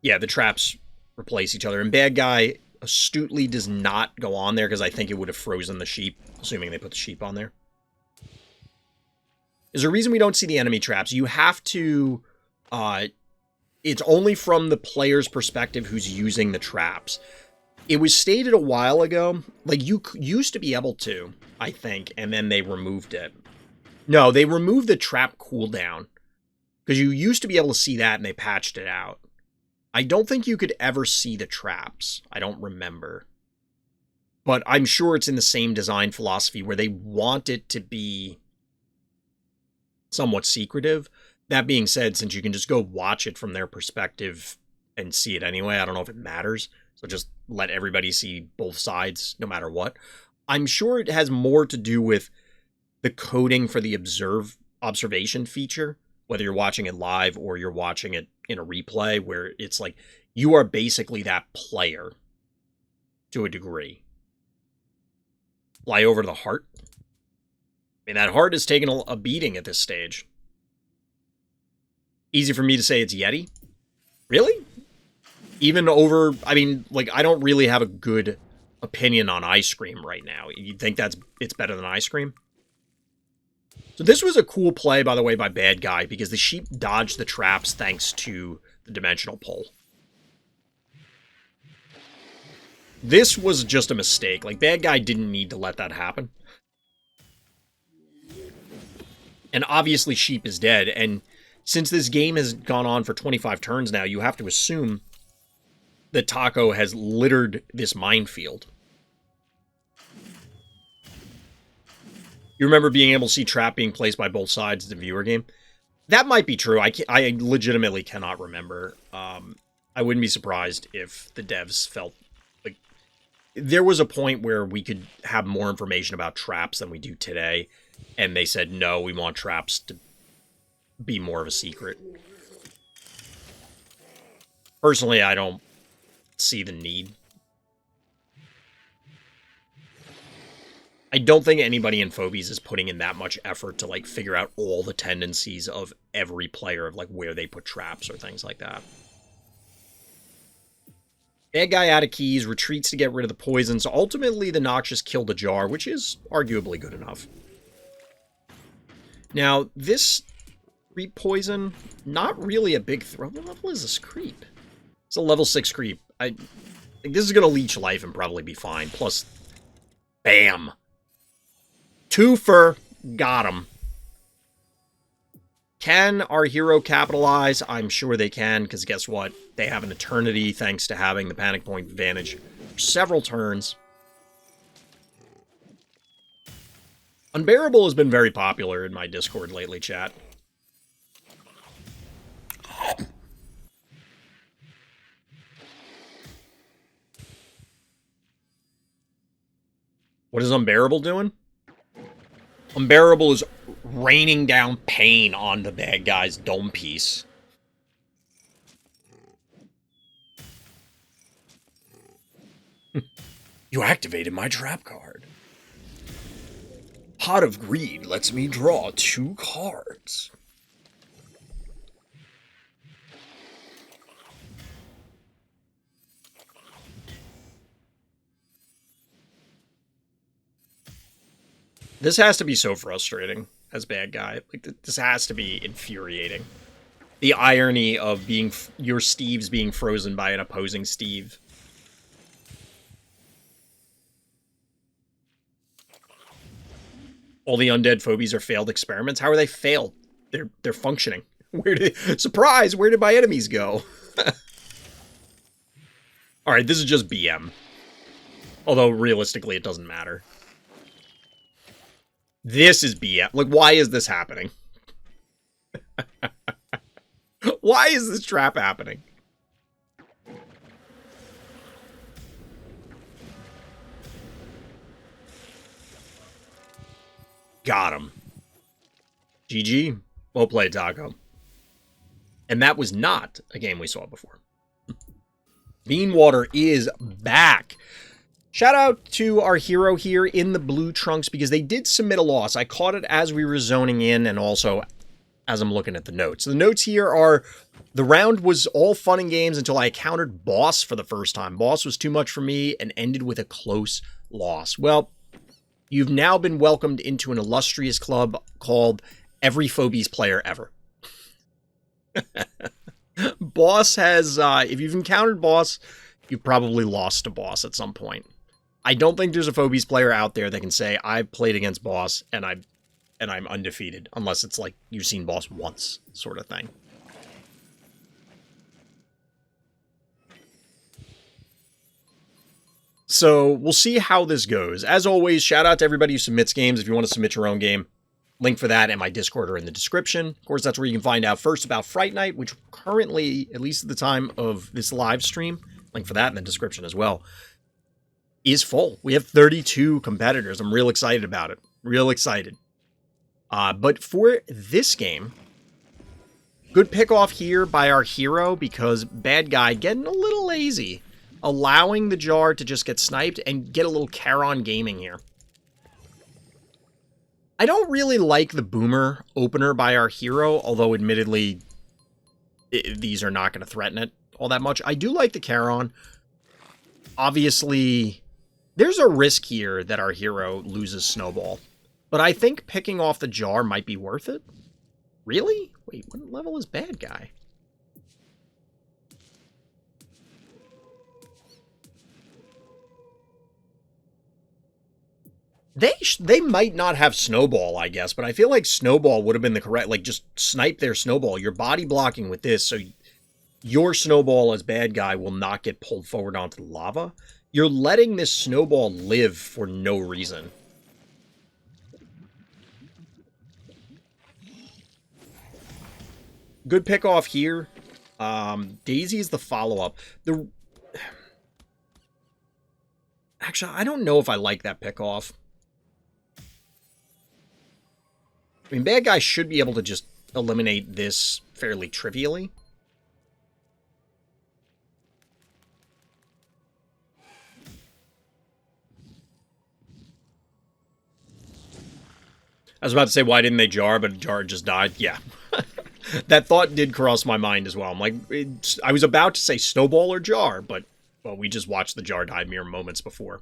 yeah, the traps replace each other. And bad guy astutely does not go on there because I think it would have frozen the sheep, assuming they put the sheep on there. There's a reason we don't see the enemy traps. You have to... it's only from the player's perspective who's using the traps. It was stated a while ago, like, you used to be able to, I think, and then they removed it. No, they removed the trap cooldown. Because you used to be able to see that, and they patched it out. I don't think you could ever see the traps. I don't remember. But I'm sure it's in the same design philosophy, where they want it to be somewhat secretive. That being said, since you can just go watch it from their perspective and see it anyway, I don't know if it matters. So just let everybody see both sides, no matter what. I'm sure it has more to do with the coding for the observation feature, whether you're watching it live or you're watching it in a replay, where it's like, you are basically that player to a degree. Fly over to the heart. I mean, that heart is taking a beating at this stage. Easy for me to say it's Yeti. Really? Even over, I mean, like, I don't really have a good opinion on Ice Cream right now. You think it's better than Ice Cream? So this was a cool play, by the way, by bad guy, because the sheep dodged the traps thanks to the dimensional pull. This was just a mistake. Like, bad guy didn't need to let that happen. And obviously sheep is dead, and since this game has gone on for 25 turns now, you have to assume that Taco has littered this minefield. You remember being able to see trap being placed by both sides of the viewer game? That might be true. I legitimately cannot remember. I wouldn't be surprised if the devs felt like there was a point where we could have more information about traps than we do today, and they said, no, we want traps to be more of a secret. Personally, I don't see the need. I don't think anybody in Phobies is putting in that much effort to, like, figure out all the tendencies of every player, of, like, where they put traps or things like that. Bad guy out of keys, retreats to get rid of the poison, so ultimately the Noxious killed the jar, which is arguably good enough. Now, this creep poison, not really a big throw. What level is this creep? It's a level 6 creep. I think this is going to leech life and probably be fine. Plus, bam. Twofer, got him. Can our hero capitalize? I'm sure they can, because guess what? They have an eternity thanks to having the panic point advantage for several turns. Unbearable has been very popular in my Discord lately, chat. What is Unbearable doing? Unbearable is raining down pain on the bad guy's dome piece. You activated my trap card. Pot of Greed lets me draw 2 cards. This has to be so frustrating as bad guy. Like, this has to be infuriating. The irony of being your Steves being frozen by an opposing Steve. All the undead phobies are failed experiments. How are they failed? They're functioning. Surprise! Where did my enemies go? All right, this is just BM. Although realistically, it doesn't matter. This is BM. Like, why is this happening? Why is this trap happening? Got him. GG. Well played, Taco. And that was not a game we saw before. BeanWatr is back. Shout out to our hero here in the blue trunks because they did submit a loss. I caught it as we were zoning in and also as I'm looking at the notes. The notes here are, the round was all fun and games until I encountered Boss for the first time. Boss was too much for me and ended with a close loss. Well, you've now been welcomed into an illustrious club called Every Phobies Player Ever. Boss has, if you've encountered Boss, you've probably lost to Boss at some point. I don't think there's a Phobies player out there that can say, I've played against Boss and I'm undefeated, unless it's like you've seen Boss once, sort of thing. So we'll see how this goes. As always, shout out to everybody who submits games. If you want to submit your own game, link for that and my Discord are in the description. Of course, that's where you can find out first about Fright Night, which currently, at least at the time of this live stream, link for that in the description as well, is full. We have 32 competitors. I'm real excited about it. Real excited. But for this game, good pick off here by our hero because bad guy getting a little lazy, allowing the jar to just get sniped and get a little Charon gaming here. I don't really like the boomer opener by our hero, although admittedly these are not going to threaten it all that much. I do like the Charon. Obviously, there's a risk here that our hero loses Snowball. But I think picking off the jar might be worth it. Really? Wait, what level is bad guy? They might not have Snowball, I guess, but I feel like Snowball would have been the correct, like, just snipe their Snowball. You're body blocking with this, so your Snowball as bad guy will not get pulled forward onto the lava. You're letting this Snowball live for no reason. Good pick off here. Daisy is the follow-up. Actually, I don't know if I like that pick off. I mean, bad guy should be able to just eliminate this fairly trivially. I was about to say, why didn't they jar, but jar just died? Yeah. That thought did cross my mind as well. I'm like, I was about to say Snowball or jar, but, well, we just watched the jar die mere moments before.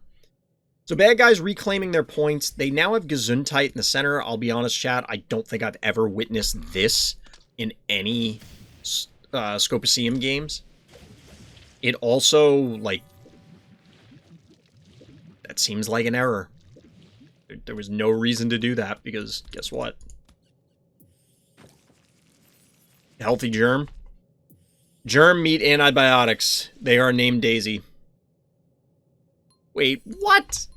So bad guys reclaiming their points. They now have Gesundheit in the center. I'll be honest, chat, I don't think I've ever witnessed this in any Scopoceum games. It also, like, that seems like an error. There was no reason to do that, because guess what? Healthy germ. Germ meet antibiotics. They are named Daisy. Wait, what?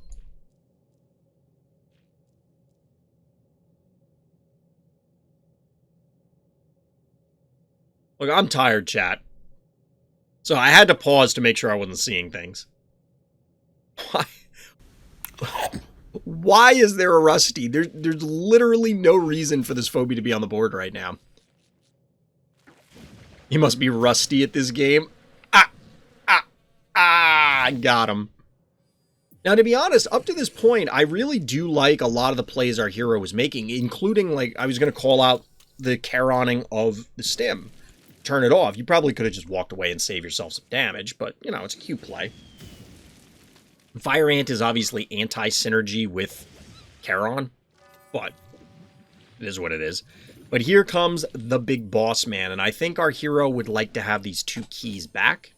Look, I'm tired, chat. So I had to pause to make sure I wasn't seeing things. Why? Why is there a Rusty? There's literally no reason for this phobie to be on the board right now. He must be rusty at this game. Got him. Now, to be honest, up to this point, I really do like a lot of the plays our hero was making, including, like, I was going to call out the Charoning of the stim. Turn it off. You probably could have just walked away and saved yourself some damage, but, you know, it's a cute play. Fire Ant is obviously anti-synergy with Charon, but it is what it is. But here comes the big boss man, and I think our hero would like to have these 2 keys back.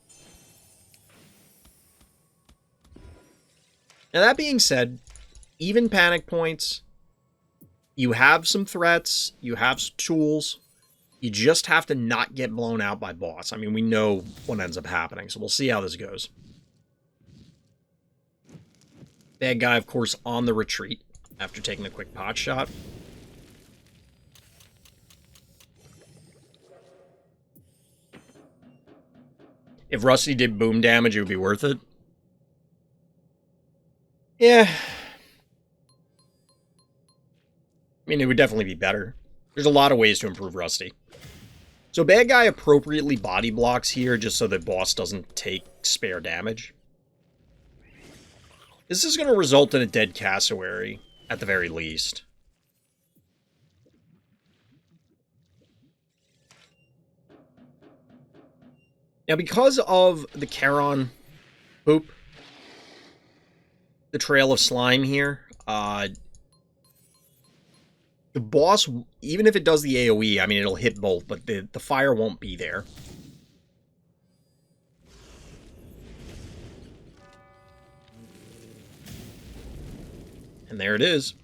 Now, that being said, even panic points, you have some threats, you have some tools, you just have to not get blown out by boss. I mean, we know what ends up happening, so we'll see how this goes. Bad guy, of course, on the retreat after taking a quick pot shot. If Rusty did boom damage, it would be worth it. Yeah. I mean, it would definitely be better. There's a lot of ways to improve Rusty. So bad guy appropriately body blocks here just so that boss doesn't take spare damage. This is going to result in a dead cassowary, at the very least. Now, because of the Charon poop, the trail of slime here, the boss, even if it does the AoE, I mean, it'll hit both, but the fire won't be there. And there it is.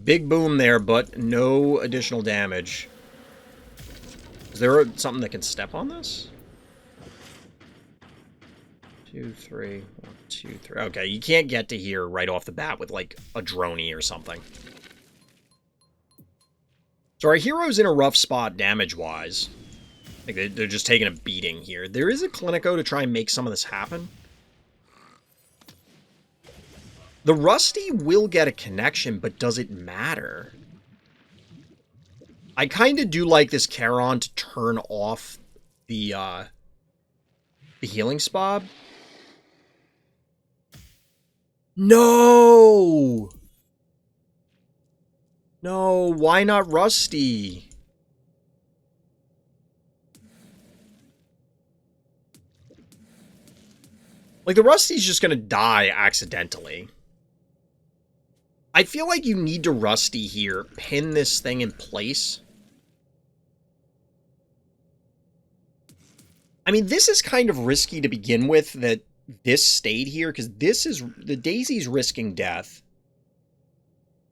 Big boom there, but no additional damage. Is there something that can step on this? 2, 3, 1, 2, 3. Okay, you can't get to here right off the bat with, like, a droney or something. So our hero's in a rough spot damage-wise. Like, they're just taking a beating here. There is a Clinico to try and make some of this happen. The Rusty will get a connection, but does it matter? I kind of do like this Charon to turn off the healing spot. No! No, why not Rusty? Like, the Rusty's just gonna die accidentally. I feel like you need to Rusty here, pin this thing in place. I mean, this is kind of risky to begin with, that this stayed here, because this is, the Daisy's risking death.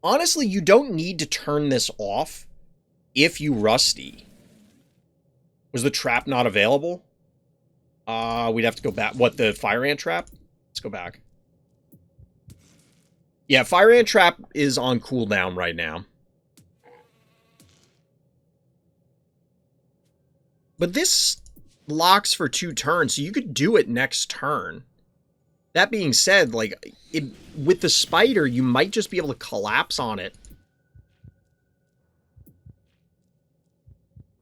Honestly, you don't need to turn this off if you Rusty. Was the trap not available? We'd have to go back. What, the Fire Ant trap? Let's go back. Yeah, Fire Ant trap is on cooldown right now. But this locks for 2 turns, so you could do it next turn. That being said, like, with the spider, you might just be able to collapse on it.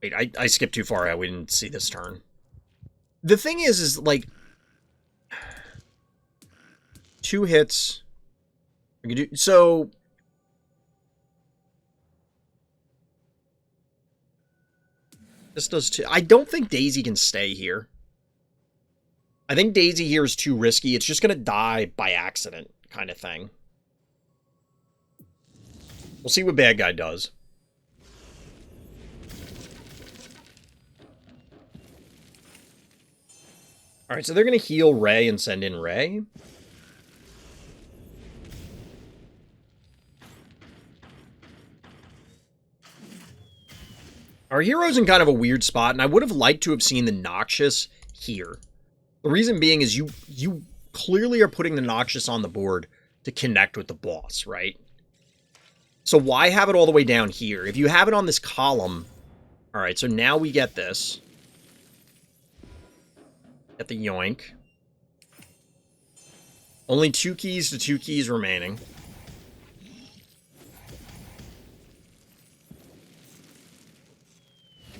Wait, I skipped too far out. We didn't see this turn. The thing is like, 2 hits. We can do, so this does 2. I don't think Daisy can stay here. I think Daisy here is too risky. It's just going to die by accident, kind of thing. We'll see what bad guy does. Alright, so they're going to heal Ray and send in Ray. Our hero's in kind of a weird spot, and I would have liked to have seen the Noxious here. The reason being is you clearly are putting the Noxious on the board to connect with the boss, right? So why have it all the way down here? If you have it on this column... Alright, so now we get this. Get the yoink. Only 2 keys to 2 keys remaining.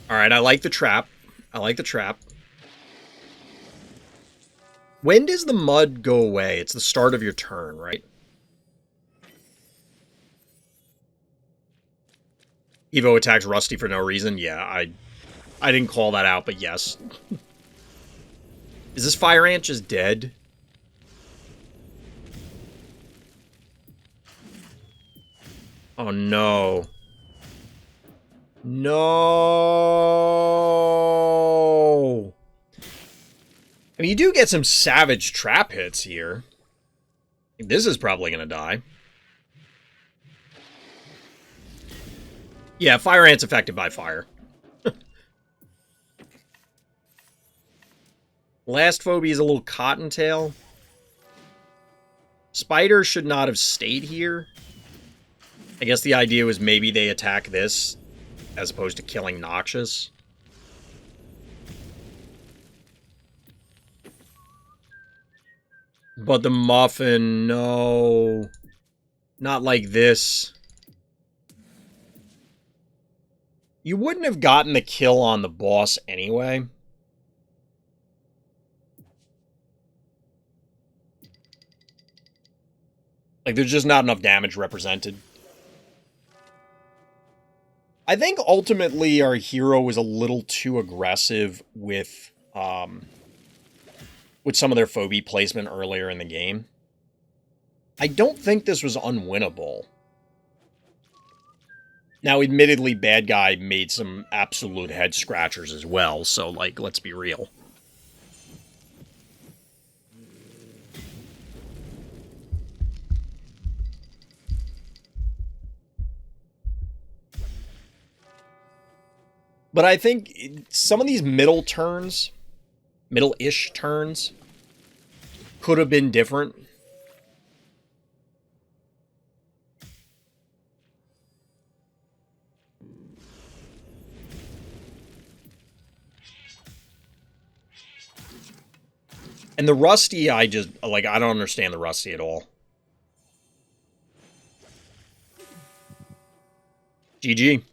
Alright, I like the trap. I like the trap. When does the mud go away? It's the start of your turn, right? Evo attacks Rusty for no reason? Yeah, I didn't call that out, but yes. Is this Fire Ant just dead? Oh no. No! I mean, you do get some savage trap hits here. This is probably gonna die. Yeah, Fire Ant's affected by fire. Last phobie is a little cottontail. Spider should not have stayed here. I guess the idea was maybe they attack this as opposed to killing Noxious. But the muffin, no. Not like this. You wouldn't have gotten the kill on the boss anyway. Like, there's just not enough damage represented. I think ultimately our hero was a little too aggressive with some of their phobie placement earlier in the game. I don't think this was unwinnable. Now, admittedly, bad guy made some absolute head scratchers as well, so, like, let's be real. But I think some of these middle turns, middle-ish turns, could have been different. And the Rusty, I don't understand the Rusty at all. GG.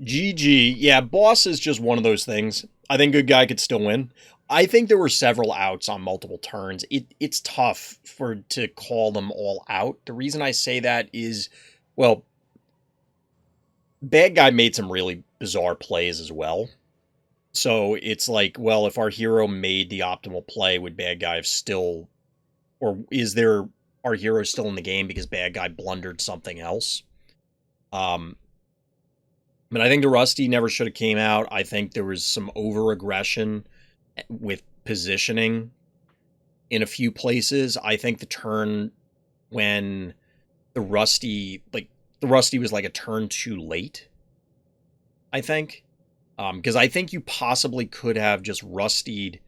GG. Yeah, boss is just one of those things. I think good guy could still win. I think there were several outs on multiple turns. It's tough to call them all out. The reason I say that is, well, bad guy made some really bizarre plays as well. So it's like, well, if our hero made the optimal play, would bad guy have still, or is there our hero still in the game because bad guy blundered something else? But I think the Rusty never should have came out. I think there was some over-aggression with positioning in a few places. I think the turn when the Rusty was like a turn too late, I think. Because I think you possibly could have just Rustied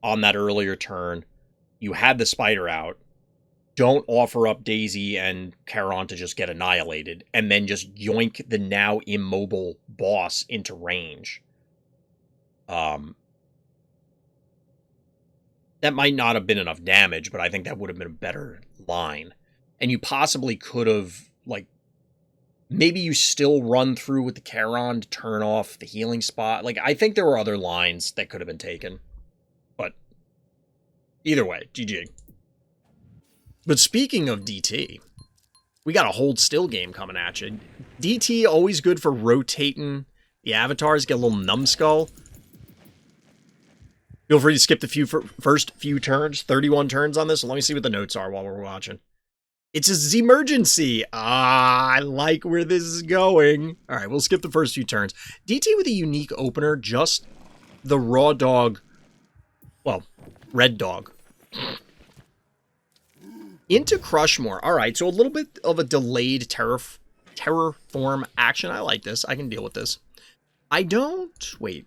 on that earlier turn. You had the Spider out. Don't offer up Daisy and Charon to just get annihilated, and then just yoink the now immobile boss into range. That might not have been enough damage, but I think that would have been a better line. And you possibly could have, like, maybe you still run through with the Charon to turn off the healing spot. Like, I think there were other lines that could have been taken. But either way, GG. But speaking of DT, we got a hold still game coming at you. DT always good for rotating the avatars, get a little numbskull. Feel free to skip the first few turns, 31 turns on this. So let me see what the notes are while we're watching. It's a Z-emergency. I like where this is going. All right, we'll skip the first few turns. DT with a unique opener, just the raw dog, well, red dog. Into Crushmore. All right, so a little bit of a delayed terraform action. I like this. I can deal with this. I don't... Wait.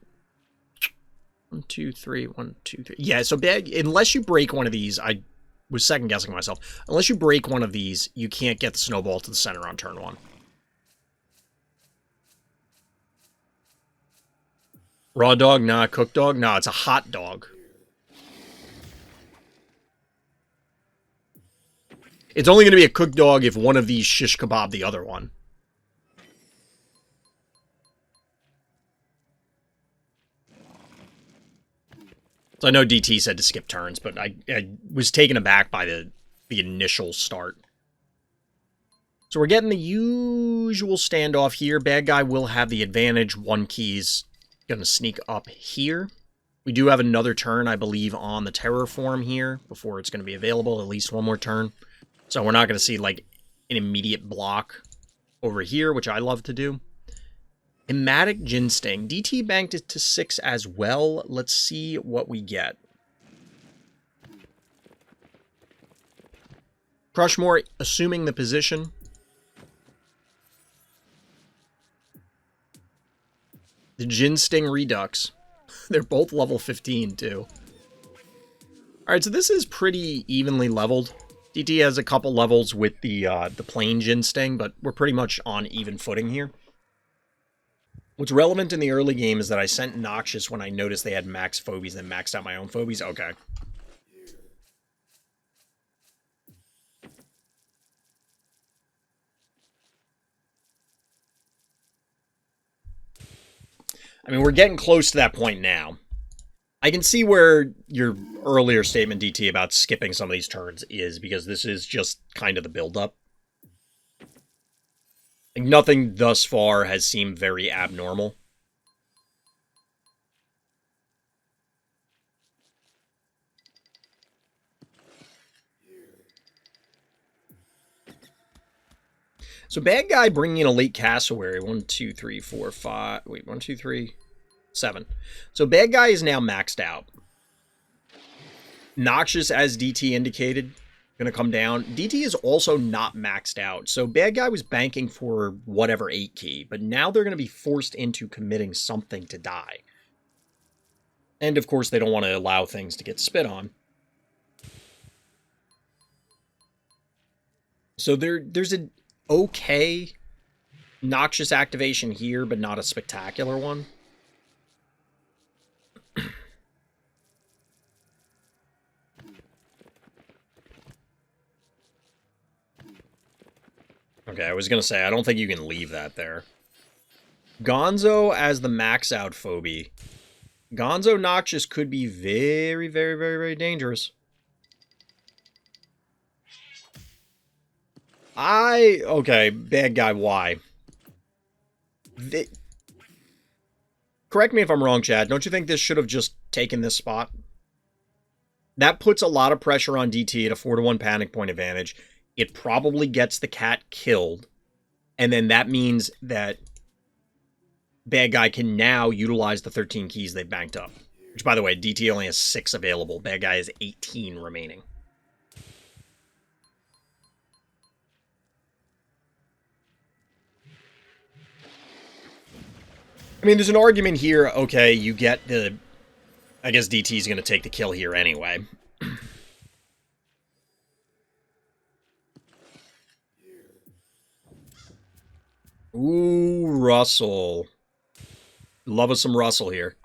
1, 2, 3. 1, 2, 3. Yeah, so unless you break one of these, I was second-guessing myself. Unless you break one of these, you can't get the snowball to the center on turn 1. Raw dog? Nah. Cooked dog? Nah, it's a hot dog. It's only going to be a cooked dog if one of these shish kebab the other one. So I know DT said to skip turns, but I was taken aback by the initial start. So we're getting the usual standoff here. Bad guy will have the advantage. One key's going to sneak up here. We do have another turn, I believe, on the terror form here before it's going to be available. At least one more turn. So we're not going to see, like, an immediate block over here, which I love to do. Hematic Ginsting. DT banked it to 6 as well. Let's see what we get. Crushmore assuming the position. The Ginsting Redux. They're both level 15, too. Alright, so this is pretty evenly leveled. DT has a couple levels with the plain Ginsting, but we're pretty much on even footing here. What's relevant in the early game is that I sent Noxious when I noticed they had max Phobies and maxed out my own Phobies. Okay. I mean, we're getting close to that point now. I can see where your earlier statement, DT, about skipping some of these turns is, because this is just kind of the build-up. Like, nothing thus far has seemed very abnormal. So bad guy bringing in a late cassowary. 1, 2, 3, 4, 5. Wait, 1, 2, 3, 7. So bad guy is now maxed out. Noxious, as DT indicated, going to come down. DT is also not maxed out. So bad guy was banking for whatever 8 key, but now they're going to be forced into committing something to die. And of course, they don't want to allow things to get spit on. So there's an okay Noxious activation here, but not a spectacular one. Okay, I was going to say, I don't think you can leave that there. Gonzo as the max-out phobie. Gonzo Noxious could be very, very, very, very dangerous. Okay, bad guy, why? Correct me if I'm wrong, Chad. Don't you think this should have just taken this spot? That puts a lot of pressure on DT at a 4-to-1 panic point advantage. It probably gets the cat killed. And then that means that bad guy can now utilize the 13 keys they banked up. Which, by the way, DT only has 6 available. Bad guy has 18 remaining. I mean, there's an argument here. Okay, you get the... I guess DT's going to take the kill here anyway. Ooh, Russell. Love us some Russell here.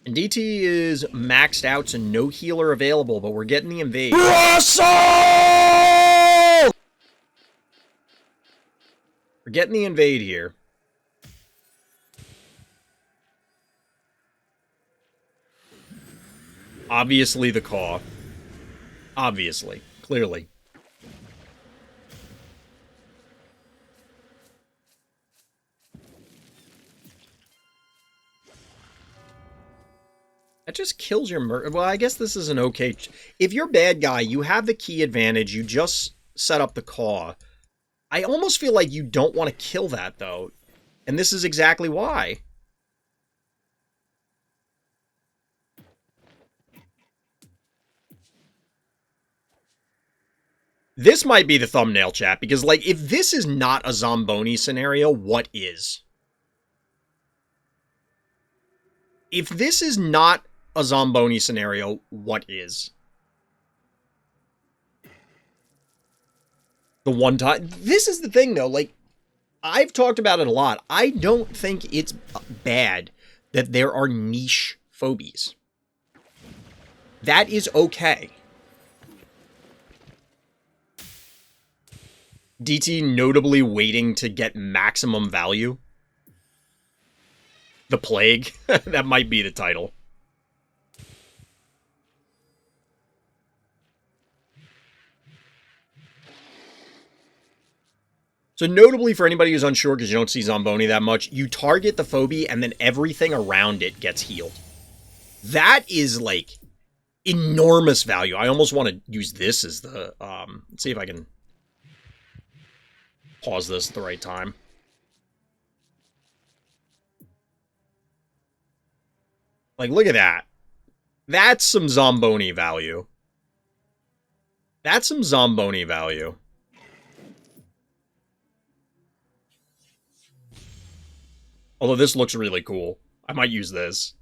And DT is maxed out, so no healer available, but we're getting the invade. Russell! We're getting the invade here. Obviously the caw. Obviously. Clearly. That just kills your well, I guess this is an okay... If you're bad guy, you have the key advantage. You just set up the caw. I almost feel like you don't want to kill that, though. And this is exactly why. This might be the thumbnail, chat, because, like, if this is not a Zomboni scenario, what is? If this is not a Zomboni scenario, what is? The one time... This is the thing, though, like, I've talked about it a lot. I don't think it's bad that there are niche phobies. That is okay. DT notably waiting to get maximum value. The Plague. That might be the title. So notably for anybody who's unsure because you don't see Zamboni that much, you target the phobie and then everything around it gets healed. That is like enormous value. I almost want to use this as the, let's see if I can pause this at the right time. Like, look at that. That's some Zamboni value. That's some Zamboni value. Although this looks really cool. I might use this.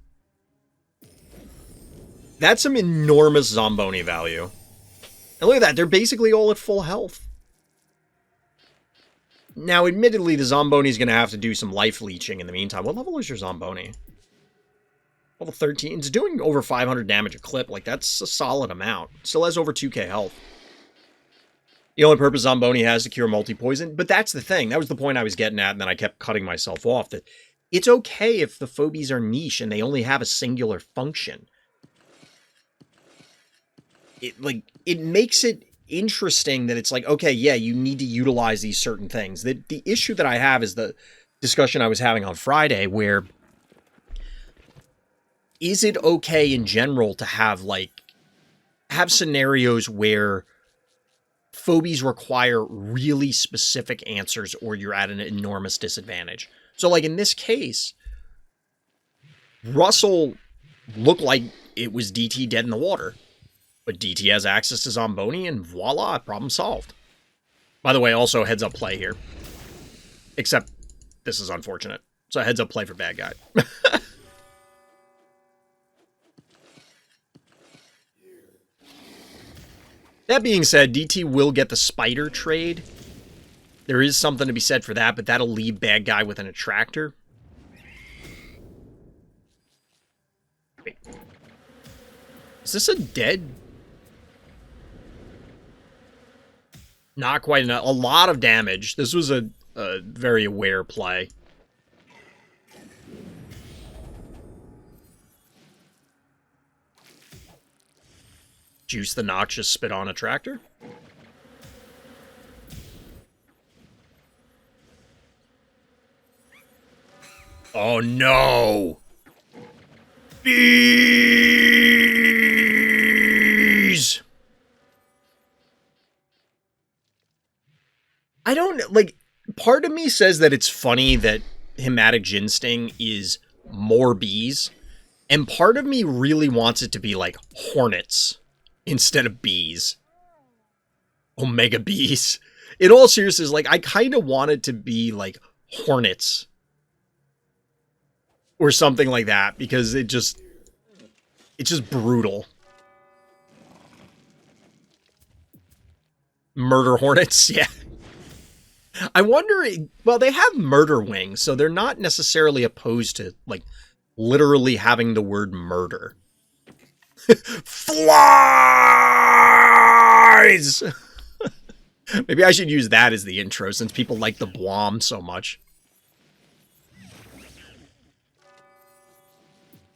That's some enormous Zamboni value. And look at that. They're basically all at full health. Now, admittedly, the Zamboni is going to have to do some life leeching in the meantime. What level is your Zamboni? Level 13. It's doing over 500 damage a clip. Like, that's a solid amount. Still has over 2k health. The only purpose Zamboni has to cure multi-poison. But that's the thing. That was the point I was getting at, and then I kept cutting myself off. That it's okay if the phobies are niche and they only have a singular function. It makes it interesting that it's like, okay, yeah, you need to utilize these certain things. The issue that I have is the discussion I was having on Friday, where is it okay in general to have scenarios where phobies require really specific answers or you're at an enormous disadvantage? So like in this case, Russell looked like it was DT dead in the water. But DT has access to Zamboni, and voila, problem solved. By the way, also heads up play here. Except, this is unfortunate. So heads up play for bad guy. That being said, DT will get the spider trade. There is something to be said for that, but that'll leave bad guy with an attractor. Wait. Is this a dead... Not quite enough. A lot of damage. This was a very aware play. Juice the noxious spit on a tractor. Oh no! Bees! I don't, like, part of me says that it's funny that Hematic Ginsting is more bees, and part of me really wants it to be, like, hornets instead of bees. Omega bees. In all seriousness, like, I kind of want it to be, like, hornets. Or something like that, because it's just brutal. Murder hornets, yeah. I wonder, well, they have murder wings, so they're not necessarily opposed to, like, literally having the word murder. Flies! Maybe I should use that as the intro, since people like the Blom so much.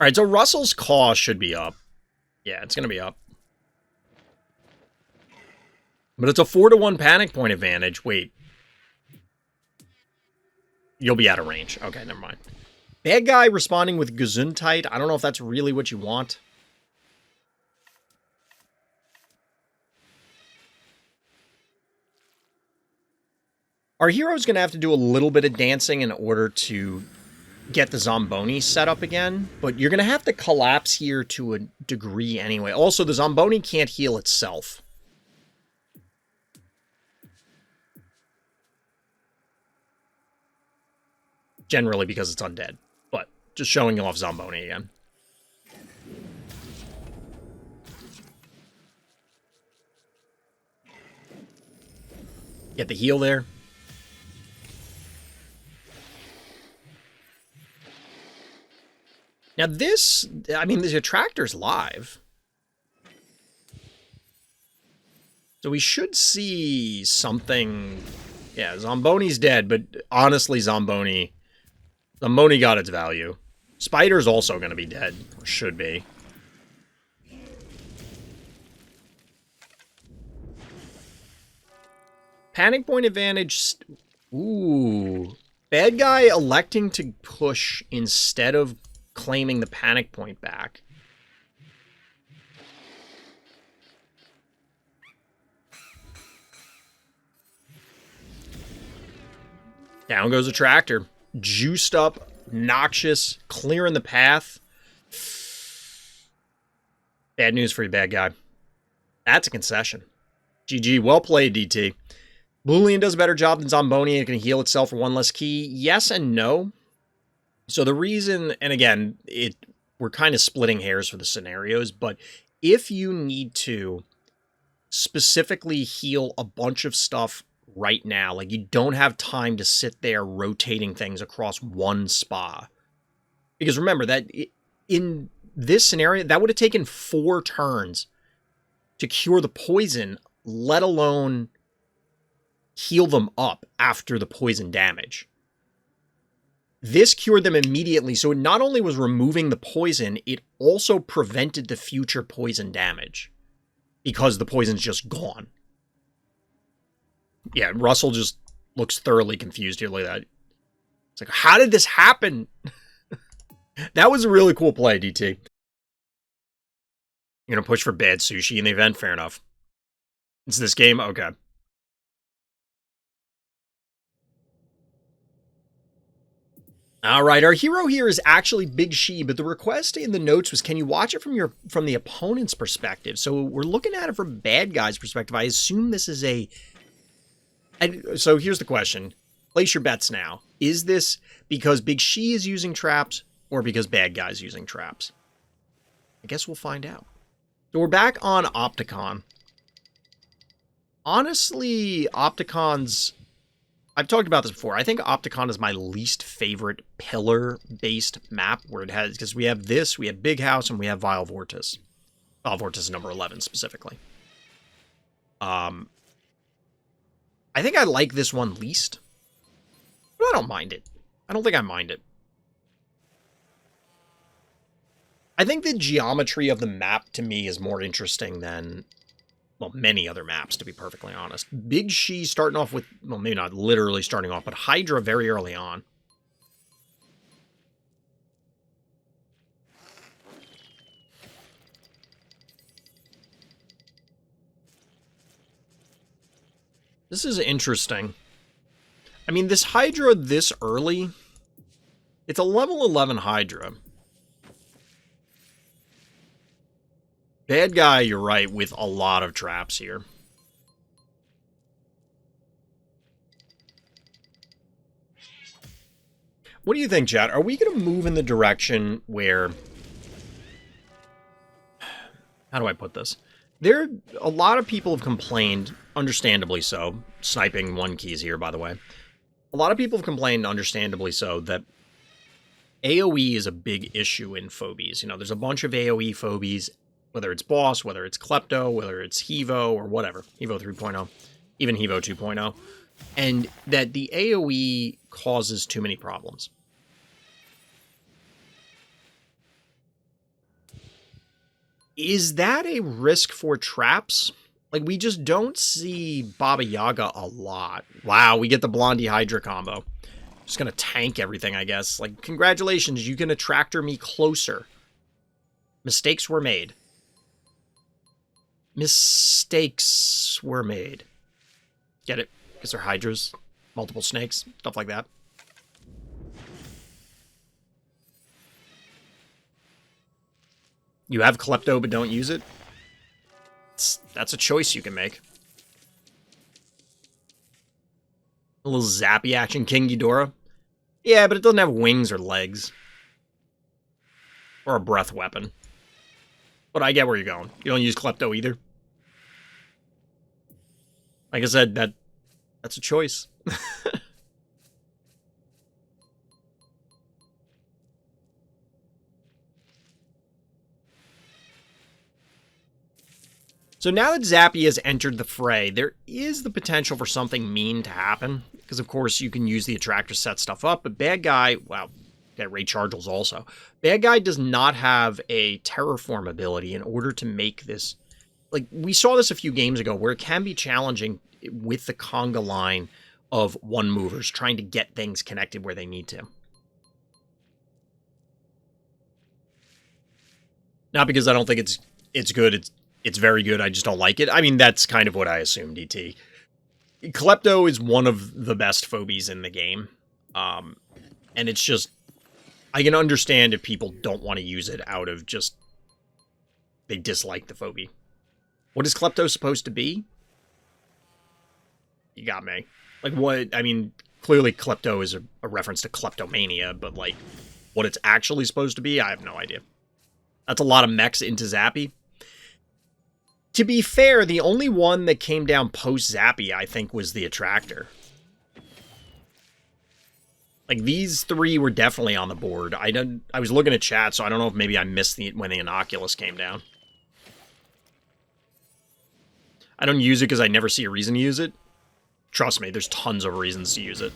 Alright, so Russell's cost should be up. Yeah, it's gonna be up. But it's a 4-to-1 panic point advantage. Wait. You'll be out of range. Okay, never mind. Bad guy responding with Gesundheit. I don't know if that's really what you want. Our hero's going to have to do a little bit of dancing in order to get the Zamboni set up again. But you're going to have to collapse here to a degree anyway. Also, the Zamboni can't heal itself. Generally because it's undead. But just showing off Zamboni again. Get the heal there. Now this, I mean, the attractor's live. So we should see something. Yeah, Zamboni's dead, but honestly, Zamboni got its value. Spider's also going to be dead, or should be. Panic point advantage Ooh. Bad guy electing to push instead of claiming the panic point back. Down goes a tractor. Juiced up, noxious, clearing the path. Bad news for you, bad guy. That's a concession. GG, well played, DT. Boolean does a better job than Zomboni. It can heal itself for one less key. Yes and no. So the reason, and again, we're kind of splitting hairs for the scenarios, but if you need to specifically heal a bunch of stuff right now, like you don't have time to sit there rotating things across one spa. Because remember that in this scenario, that would have taken 4 turns to cure the poison, let alone heal them up after the poison damage. This cured them immediately, so it not only was removing the poison, it also prevented the future poison damage. Because the poison's just gone. Yeah, Russell just looks thoroughly confused here like that. It's like, how did this happen? That was a really cool play, DT. You're going to push for bad sushi in the event? Fair enough. It's this game? Okay. All right, our hero here is actually Big She, but the request in the notes was, can you watch it from the opponent's perspective? So we're looking at it from bad guy's perspective. I assume this is so here's the question. Place your bets now. Is this because Big She is using traps or because bad guy's using traps? I guess we'll find out. So we're back on Opticon. Honestly, Opticon's... I've talked about this before. I think Opticon is my least favorite pillar-based map where it has... Because we have this, we have Big House, and we have Vile Vortis. Vile Vortis is number 11, specifically. I think I like this one least. But I don't mind it. I don't think I mind it. I think the geometry of the map, to me, is more interesting than... well, many other maps, to be perfectly honest. Big She starting off with, well, maybe not literally starting off, but Hydra very early on. This is interesting. I mean, this Hydra this early, it's a level 11 Hydra. Bad guy, you're right, with a lot of traps here. What do you think, chat? Are we going to move in the direction where... how do I put this? A lot of people have complained, understandably so, sniping 1 keys here, by the way. A lot of people have complained, understandably so, that AoE is a big issue in Phobies. You know, there's a bunch of AoE Phobies, whether it's Boss, whether it's Klepto, whether it's Hevo, or whatever. Hevo 3.0, even Hevo 2.0. And that the AoE causes too many problems. Is that a risk for traps? Like, we just don't see Baba Yaga a lot. Wow, we get the Blondie Hydra combo. Just gonna tank everything, I guess. Like, congratulations, you can attractor me closer. Mistakes were made. Mistakes were made. Get it? Because they're Hydras, multiple snakes, stuff like that. You have Klepto but don't use it? That's a choice you can make. A little zappy action, King Ghidorah. Yeah, but it doesn't have wings or legs. Or a breath weapon. But I get where you're going. You don't use Klepto either. Like I said, that's a choice. So now that Zappy has entered the fray, there is the potential for something mean to happen. Because, of course, you can use the attractor to set stuff up. But Bad Guy, wow, got Ray Chargels also. Bad Guy does not have a Terraform ability in order to make this... like, we saw this a few games ago, where it can be challenging with the conga line of one movers trying to get things connected where they need to. Not because I don't think it's good. It's very good. I just don't like it. I mean, that's kind of what I assumed, DT. Klepto is one of the best phobies in the game. And it's just, I can understand if people don't want to use it out of just, they dislike the phobie. What is Klepto supposed to be? You got me. Like what, I mean, clearly Klepto is a reference to kleptomania, but like, what it's actually supposed to be, I have no idea. That's a lot of mechs into Zappy. To be fair, the only one that came down post-Zappy, I think, was the Attractor. Like, these three were definitely on the board. I was looking at chat, so I don't know if maybe I missed when the Innoculus came down. I don't use it because I never see a reason to use it. Trust me, there's tons of reasons to use it.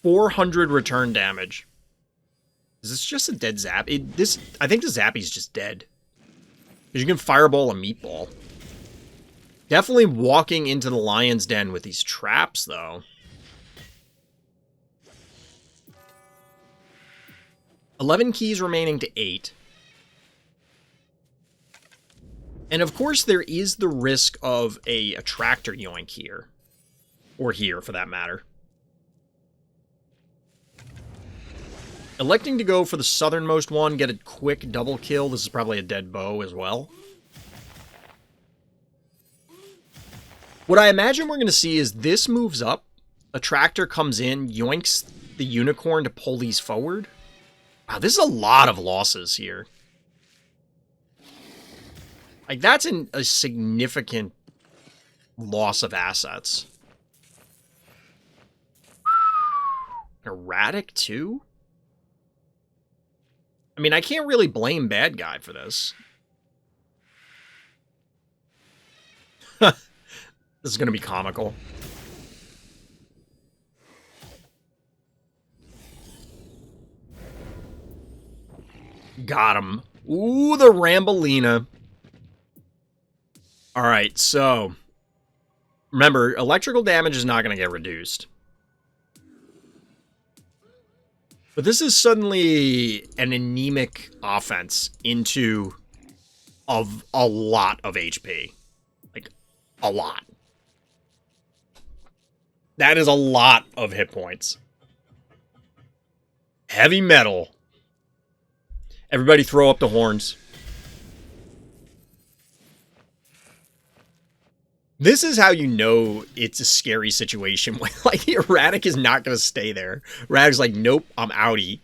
400 return damage. Is this just a dead Zap? I think the Zappy's just dead. Because you can fireball a meatball. Definitely walking into the lion's den with these traps, though. 11 keys remaining to 8. And of course, there is the risk of a Attractor yoink here. Or here, for that matter. Electing to go for the southernmost one, get a quick double kill. This is probably a dead bow as well. What I imagine we're going to see is this moves up. Attractor comes in, yoinks the unicorn to pull these forward. Wow, this is a lot of losses here. Like, that's a significant loss of assets. Erratic, too? I mean, I can't really blame Bad Guy for this. This is going to be comical. Got him. Ooh, the Rambolina. Alright, so... remember, electrical damage is not going to get reduced. But this is suddenly an anemic offense into a lot of HP. Like, a lot. That is a lot of hit points. Heavy metal. Everybody throw up the horns. This is how you know it's a scary situation. Like, Erratic is not going to stay there. Erratic's like, nope, I'm outie.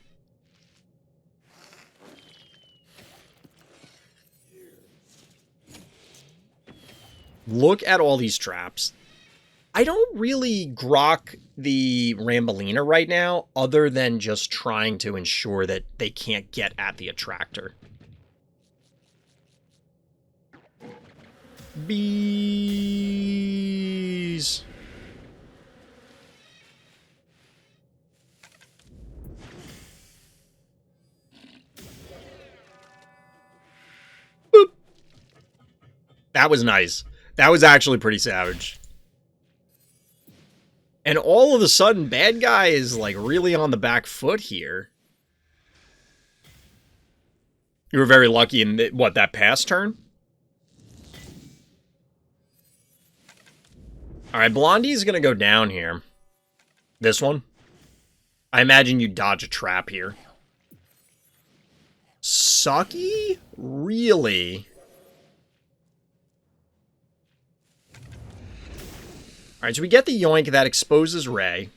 Look at all these traps. I don't really grok the Rambolina right now, other than just trying to ensure that they can't get at the Attractor. Bees. Boop. That was nice. That was actually pretty savage. And all of a sudden, Bad Guy is like really on the back foot here. You were very lucky in that pass turn? Alright, Blondie's gonna go down here. This one. I imagine you dodge a trap here. Sucky? Really? Alright, so we get the yoink that exposes Ray.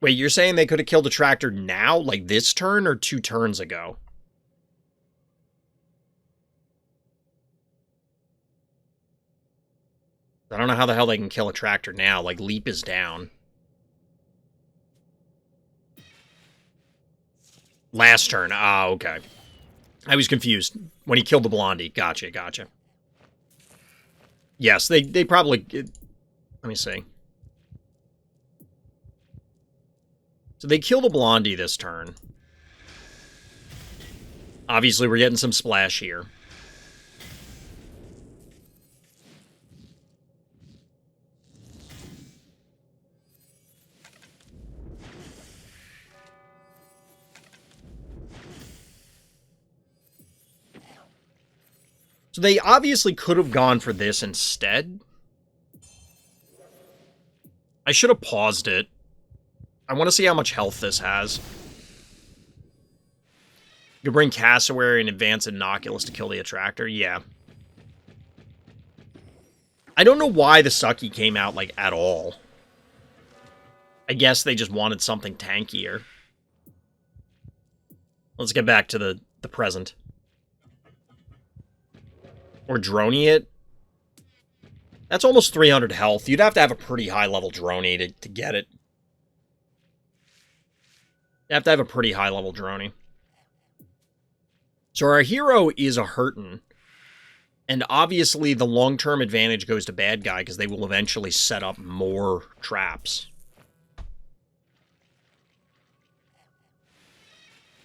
Wait, you're saying they could have killed a Tractor now? Like this turn or 2 turns ago? I don't know how the hell they can kill a Tractor now. Like, Leap is down. Last turn. Ah, okay. I was confused. When he killed the Blondie. Gotcha, gotcha. Yes, they probably... Let me see. So they killed a Blondie this turn. Obviously, we're getting some splash here. So they obviously could have gone for this instead. I should have paused it. I want to see how much health this has. You can bring Cassowary and Advance Innocuous to kill the Attractor. Yeah. I don't know why the Sucky came out, like, at all. I guess they just wanted something tankier. Let's get back to the present. Or Droney it. That's almost 300 health. You'd have to have a pretty high-level Droney to get it. You have to have a pretty high-level Droney. So our hero is a hurtin'. And obviously the long-term advantage goes to bad guy because they will eventually set up more traps.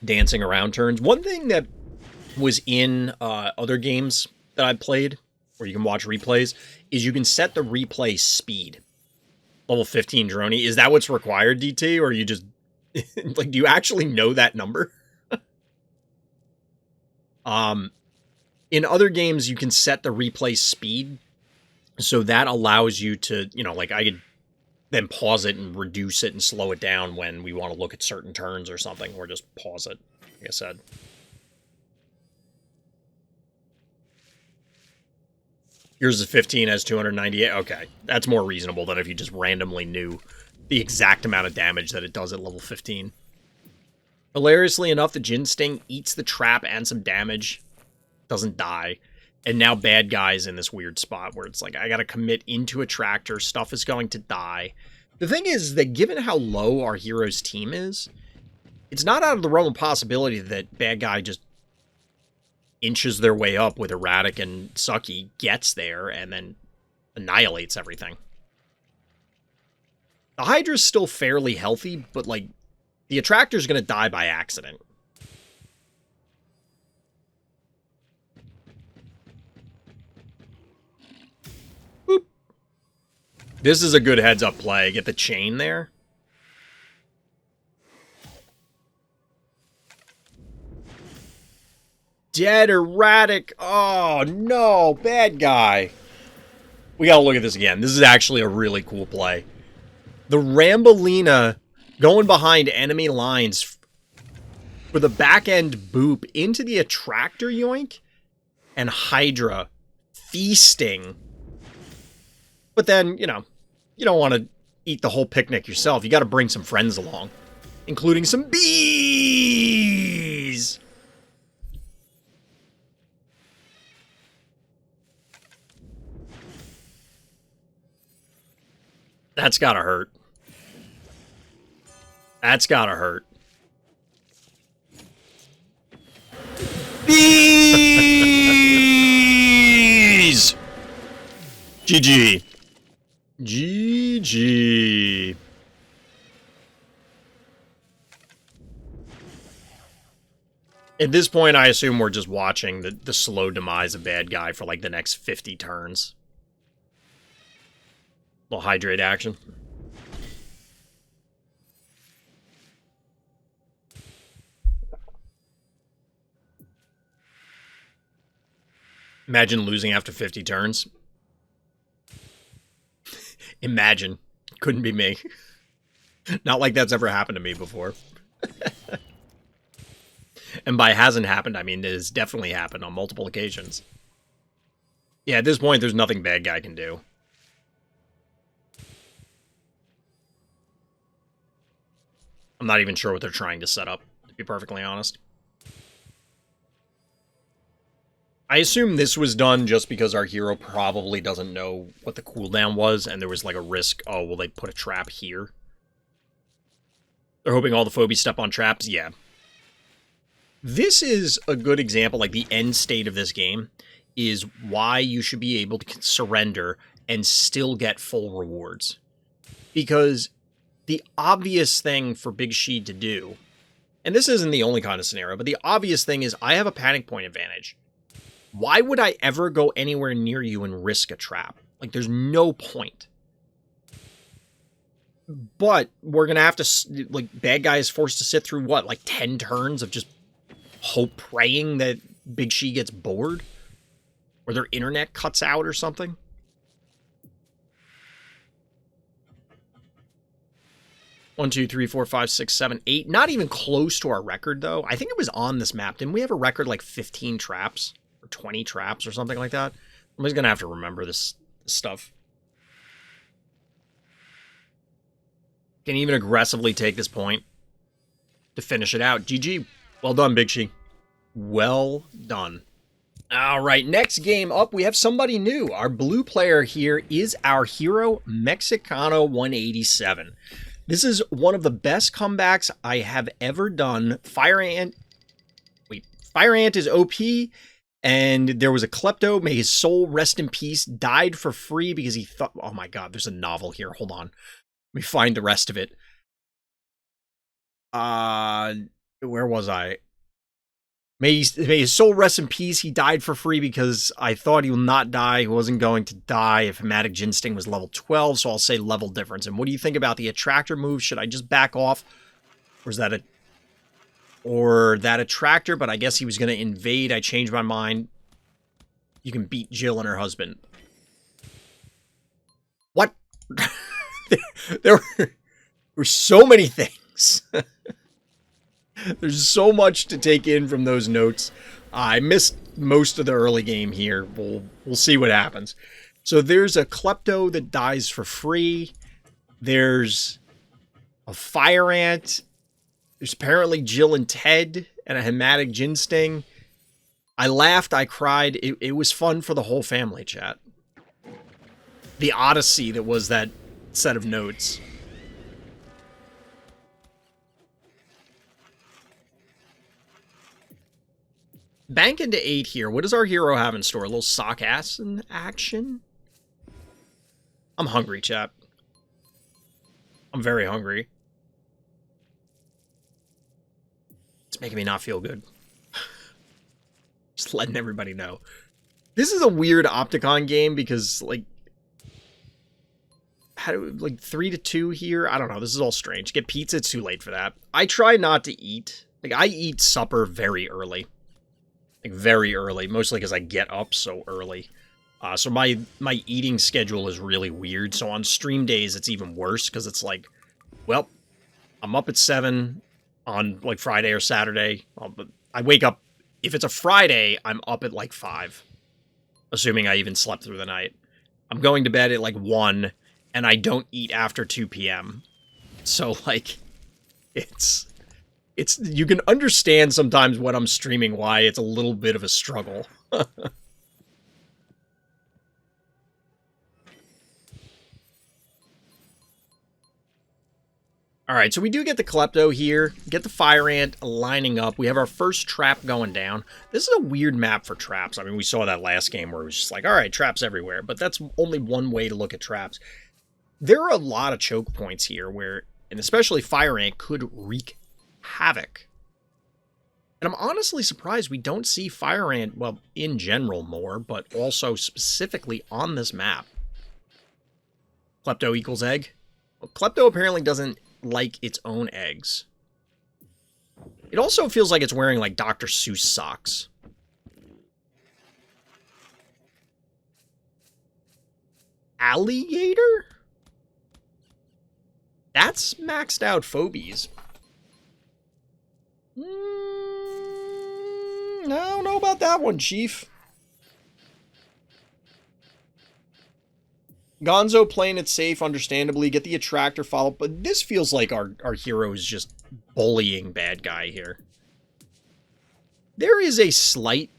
Dancing around turns. One thing that was in other games that I played, where you can watch replays, is you can set the replay speed. Level 15 Droney. Is that what's required, DT? Or you just... like, do you actually know that number? In other games, you can set the replay speed, so that allows you to, you know, like, I could then pause it and reduce it and slow it down when we want to look at certain turns or something, or just pause it, like I said. Yours is 15, has 298. Okay, that's more reasonable than if you just randomly knew the exact amount of damage that it does at level 15. Hilariously enough, the Jin Sting eats the trap and some damage. Doesn't die. And now bad guy's in this weird spot where it's like, I gotta commit into a tractor, stuff is going to die. The thing is that given how low our hero's team is, it's not out of the realm of possibility that bad guy just inches their way up with Erratic and Sucky, gets there, and then annihilates everything. The Hydra's still fairly healthy, but, like, the Attractor's gonna die by accident. Boop. This is a good heads-up play. Get the chain there. Dead Erratic. Oh, no. Bad guy. We gotta look at this again. This is actually a really cool play. The Rambolina going behind enemy lines for the back-end boop into the Attractor yoink, and Hydra feasting. But then, you know, you don't want to eat the whole picnic yourself. You got to bring some friends along, including some bees. That's gotta hurt. That's gotta hurt. Bees! GG. GG. At this point, I assume we're just watching the slow demise of bad guy for like the next 50 turns. Little hydrate action. Imagine losing after 50 turns. Imagine. Couldn't be me. Not like that's ever happened to me before. And by hasn't happened, I mean it has definitely happened on multiple occasions. Yeah, at this point, there's nothing bad guy can do. I'm not even sure what they're trying to set up, to be perfectly honest. I assume this was done just because our hero probably doesn't know what the cooldown was, and there was like a risk, oh, will they put a trap here? They're hoping all the phobies step on traps? Yeah. This is a good example, like the end state of this game, is why you should be able to surrender and still get full rewards. Because the obvious thing for Big She to do, and this isn't the only kind of scenario, but the obvious thing is I have a panic point advantage. Why would I ever go anywhere near you and risk a trap? Like, there's no point. But we're going to have to, like, bad guy is forced to sit through, what, like 10 turns of just hope praying that Big She gets bored? Or their internet cuts out or something? One, two, three, four, five, six, 7, 8. Not even close to our record, though. I think it was on this map. Didn't we have a record like 15 traps? Or 20 traps or something like that? I'm just going to have to remember this stuff. Can even aggressively take this point to finish it out. GG. Well done, Big She. Well done. All right, next game up, we have somebody new. Our blue player here is our hero, Mexicano 187. This is one of the best comebacks I have ever done. Fire Ant is OP, and there was a klepto, may his soul rest in peace, died for free because he thought, oh my god, there's a novel here, hold on. Let me find the rest of it. Where was I? May his soul rest in peace. He died for free because I thought he will not die. He wasn't going to die if Hematic Ginsting was level 12, so I'll say level difference. And what do you think about the attractor move? Should I just back off? Or is that a... Or that attractor, but I guess he was going to invade. I changed my mind. You can beat Jill and her husband. What? There were so many things. There's so much to take in from those notes. I missed most of the early game here. We'll see what happens. So there's a klepto that dies for free. There's a fire ant. There's apparently Jill and Ted and a Hematic Ginsting. I laughed. I cried. It was fun for the whole family, chat. The odyssey that was that set of notes. Bank into 8 here. What does our hero have in store? A little sock ass in action? I'm hungry, chap. I'm very hungry. It's making me not feel good. Just letting everybody know. This is a weird Opticon game because, like, how do we, like 3-2 here? I don't know. This is all strange. Get pizza, it's too late for that. I try not to eat. Like, I eat supper very early. Like, very early. Mostly because I get up so early. So my eating schedule is really weird. So on stream days, it's even worse because it's like, well, I'm up at 7 on, like, Friday or Saturday. I wake up. If it's a Friday, I'm up at, like, 5. Assuming I even slept through the night. I'm going to bed at, like, 1. And I don't eat after 2 p.m. So, like, it's, you can understand sometimes when I'm streaming why it's a little bit of a struggle. Alright, so we do get the Klepto here, get the Fire Ant lining up, we have our first trap going down. This is a weird map for traps. I mean, we saw that last game where it was just like, alright, traps everywhere, but that's only one way to look at traps. There are a lot of choke points here where, and especially Fire Ant, could wreak havoc. And I'm honestly surprised we don't see Fire Ant, well, in general more, but also specifically on this map. Klepto equals egg. Well, Klepto apparently doesn't like its own eggs. It also feels like it's wearing, like, Dr. Seuss socks. Alligator? That's maxed out Phobies. I don't know about that one, Chief. Gonzo playing it safe, understandably. Get the attractor follow, but this feels like our hero is just bullying bad guy here. There is a slight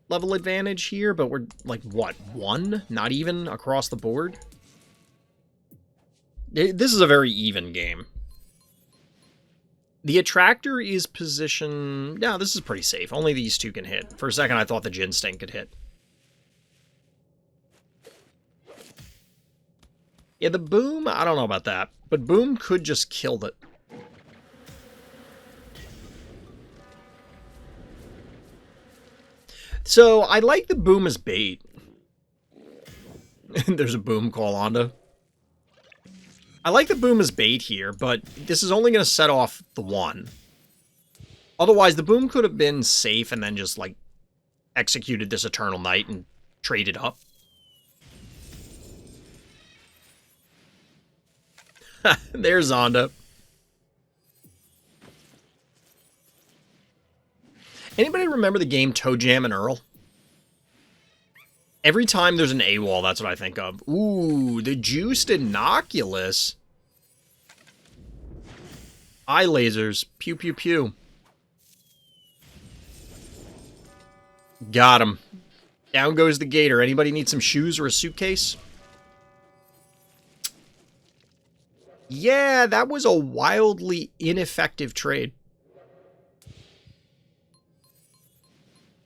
level advantage here, but we're like, what, 1? Not even across the board? This is a very even game. The attractor is positioned... Yeah, this is pretty safe. Only these two can hit. For a second, I thought the Ginsting could hit. Yeah, the boom, I don't know about that. But boom could just kill it. So, I like the boom as bait. There's a boom call onto. I like the boom as bait here, but this is only going to set off the one. Otherwise, the boom could have been safe and then just, like, executed this Eternal Night and traded up. There's Zonda. Anybody remember the game Toe Jam and Earl? Every time there's an AWOL, that's what I think of. Ooh, the juiced Inoculus. Eye lasers. Pew, pew, pew. Got him. Down goes the gator. Anybody need some shoes or a suitcase? Yeah, that was a wildly ineffective trade.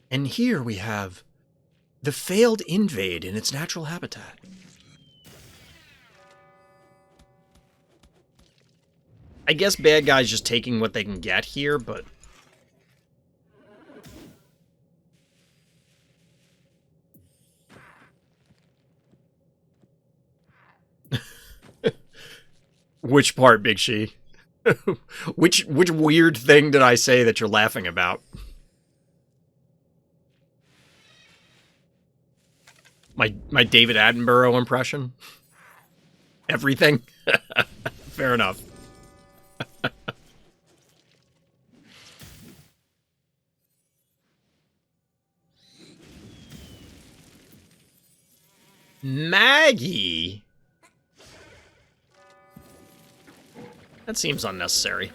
And here we have the failed invade in its natural habitat. I guess bad guys just taking what they can get here, but... Which part, Big She? Which weird thing did I say that you're laughing about? My David Attenborough impression? Everything? Fair enough. Maggie? That seems unnecessary.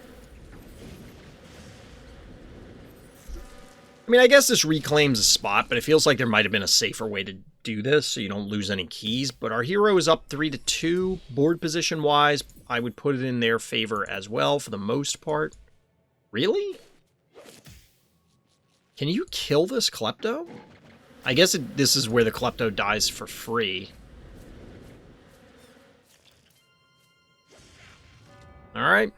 I mean, I guess this reclaims a spot, but it feels like there might have been a safer way to do this so you don't lose any keys. But our hero is up 3-2. Board position-wise, I would put it in their favor as well for the most part. Really? Can you kill this Klepto? I guess this is where the Klepto dies for free. Alright.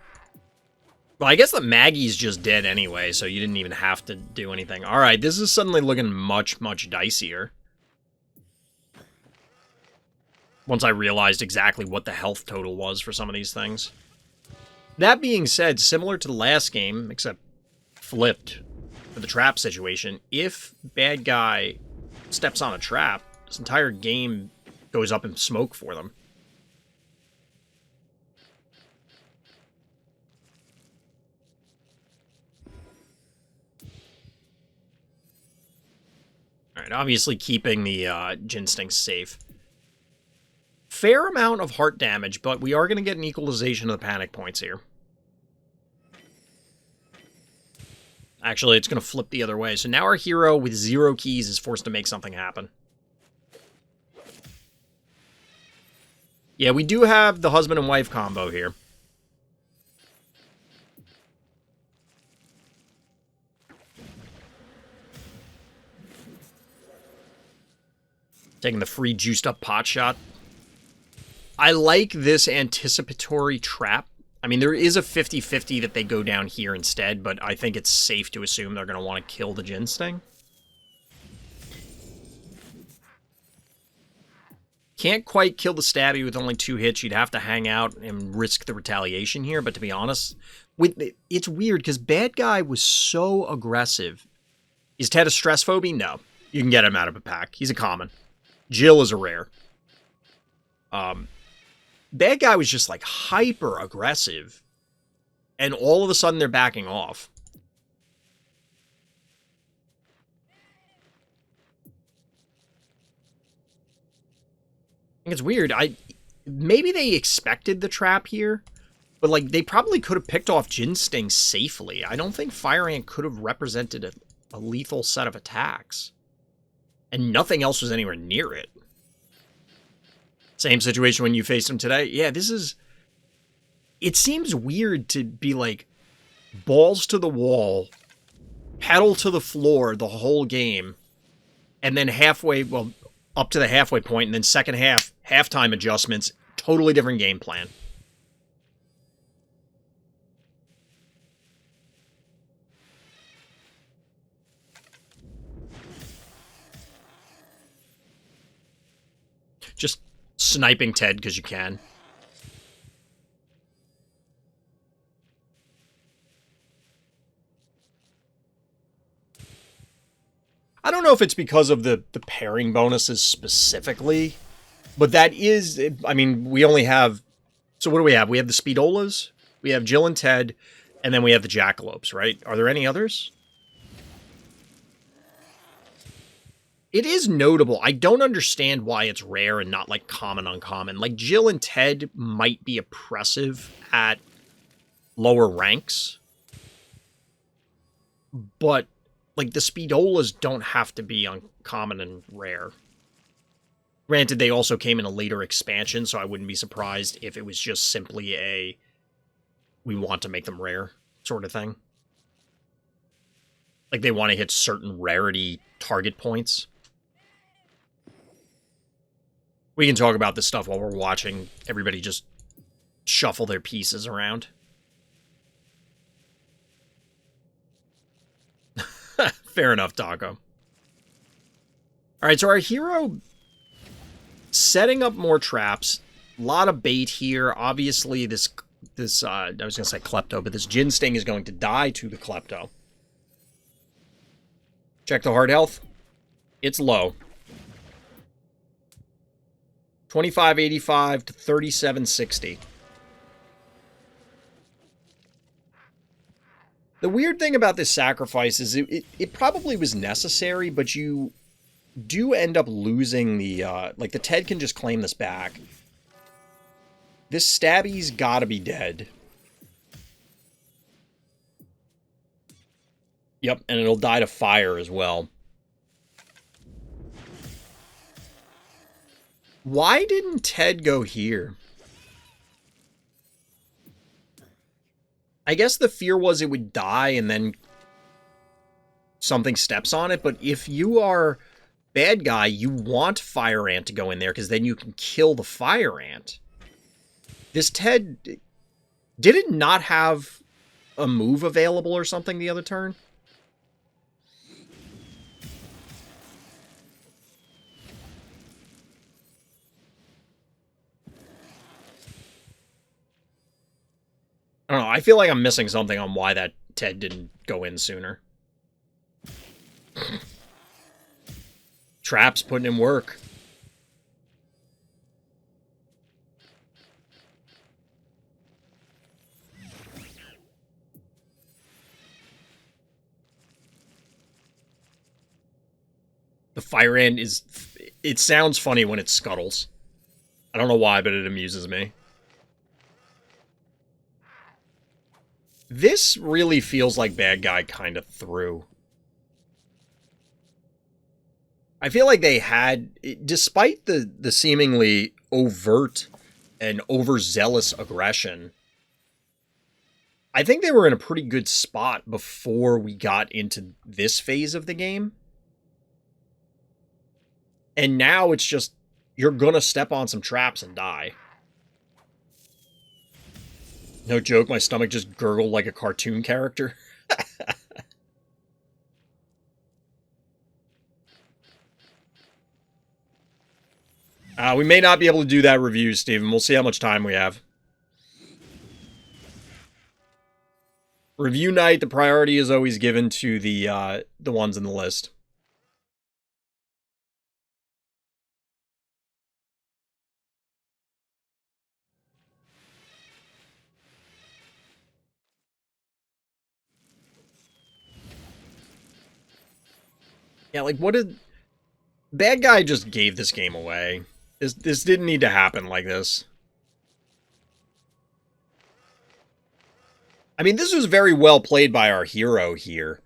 Well, I guess the Maggie's just dead anyway, so you didn't even have to do anything. Alright, this is suddenly looking much, much dicier. Once I realized exactly what the health total was for some of these things. That being said, similar to the last game, except flipped for the trap situation, if bad guy steps on a trap, this entire game goes up in smoke for them. Alright, obviously keeping the Jinstinct safe. Fair amount of heart damage, but we are going to get an equalization of the panic points here. Actually, it's going to flip the other way. So now our hero with 0 keys is forced to make something happen. Yeah, we do have the husband and wife combo here. Taking the free juiced up pot shot. I like this anticipatory trap. I mean, there is a 50-50 that they go down here instead, but I think it's safe to assume they're going to want to kill the Jinsting. Can't quite kill the Stabby with only 2 hits. You'd have to hang out and risk the retaliation here, but to be honest, it's weird because bad guy was so aggressive. Is Ted a stress phobie? No. You can get him out of a pack. He's a common. Jill is a rare. Bad guy was just like hyper aggressive, and all of a sudden they're backing off. I think it's weird. Maybe they expected the trap here, but like they probably could have picked off Jinsting safely. I don't think Fire Ant could have represented a lethal set of attacks. And nothing else was anywhere near it. Same situation when you faced him today. Yeah, this is... It seems weird to be like, balls to the wall, pedal to the floor the whole game, and then halfway, well, up to the halfway point, and then second half, halftime adjustments, Totally different game plan. Just sniping Ted because you can. I don't know if it's because of the pairing bonuses specifically, but that is, I mean, we only have, so what do we have? We have the Speedolas, we have Jill and Ted, and then we have the Jackalopes, right? Are there any others? It is notable. I don't understand why it's rare and not like common uncommon. Like Jill and Ted might be oppressive at lower ranks, but like the Speedolas don't have to be uncommon and rare. Granted, they also came in a later expansion, so I wouldn't be surprised if it was just simply a we want to make them rare sort of thing. Like they want to hit certain rarity target points. We can talk about this stuff while we're watching everybody just shuffle their pieces around. Fair enough, Taco. Alright, so our hero setting up more traps. A lot of bait here. Obviously, this I was going to say Klepto, but this Gin Sting is going to die to the Klepto. Check the heart health. It's low. 2585 to 3760. The weird thing about this sacrifice is it probably was necessary, but you do end up losing the, like the Ted can just claim this back. This Stabby's gotta be dead. Yep, and it'll die to fire as well. Why didn't Ted go here? I guess the fear was it would die and then something steps on it, but if you are bad guy, you want Fire Ant to go in there because then you can kill the Fire Ant. This Ted, did it not have a move available or something the other turn? I don't know, I feel like I'm missing something on why that Ted didn't go in sooner. Traps putting in work. The Fire Ant is... It sounds funny when it scuttles. I don't know why, but it amuses me. This really feels like bad guy kind of threw. I feel like they had, despite the seemingly overt and overzealous aggression, I think they were in a pretty good spot before we got into this phase of the game. And now it's just, you're gonna step on some traps and die. No joke, my stomach just gurgled like a cartoon character. We may not be able to do that review, Steven. We'll see how much time we have. Review night, the priority is always given to the ones in the list. Yeah, like, what did... Bad guy just gave this game away. This didn't need to happen like this. I mean, this was very well played by our hero here.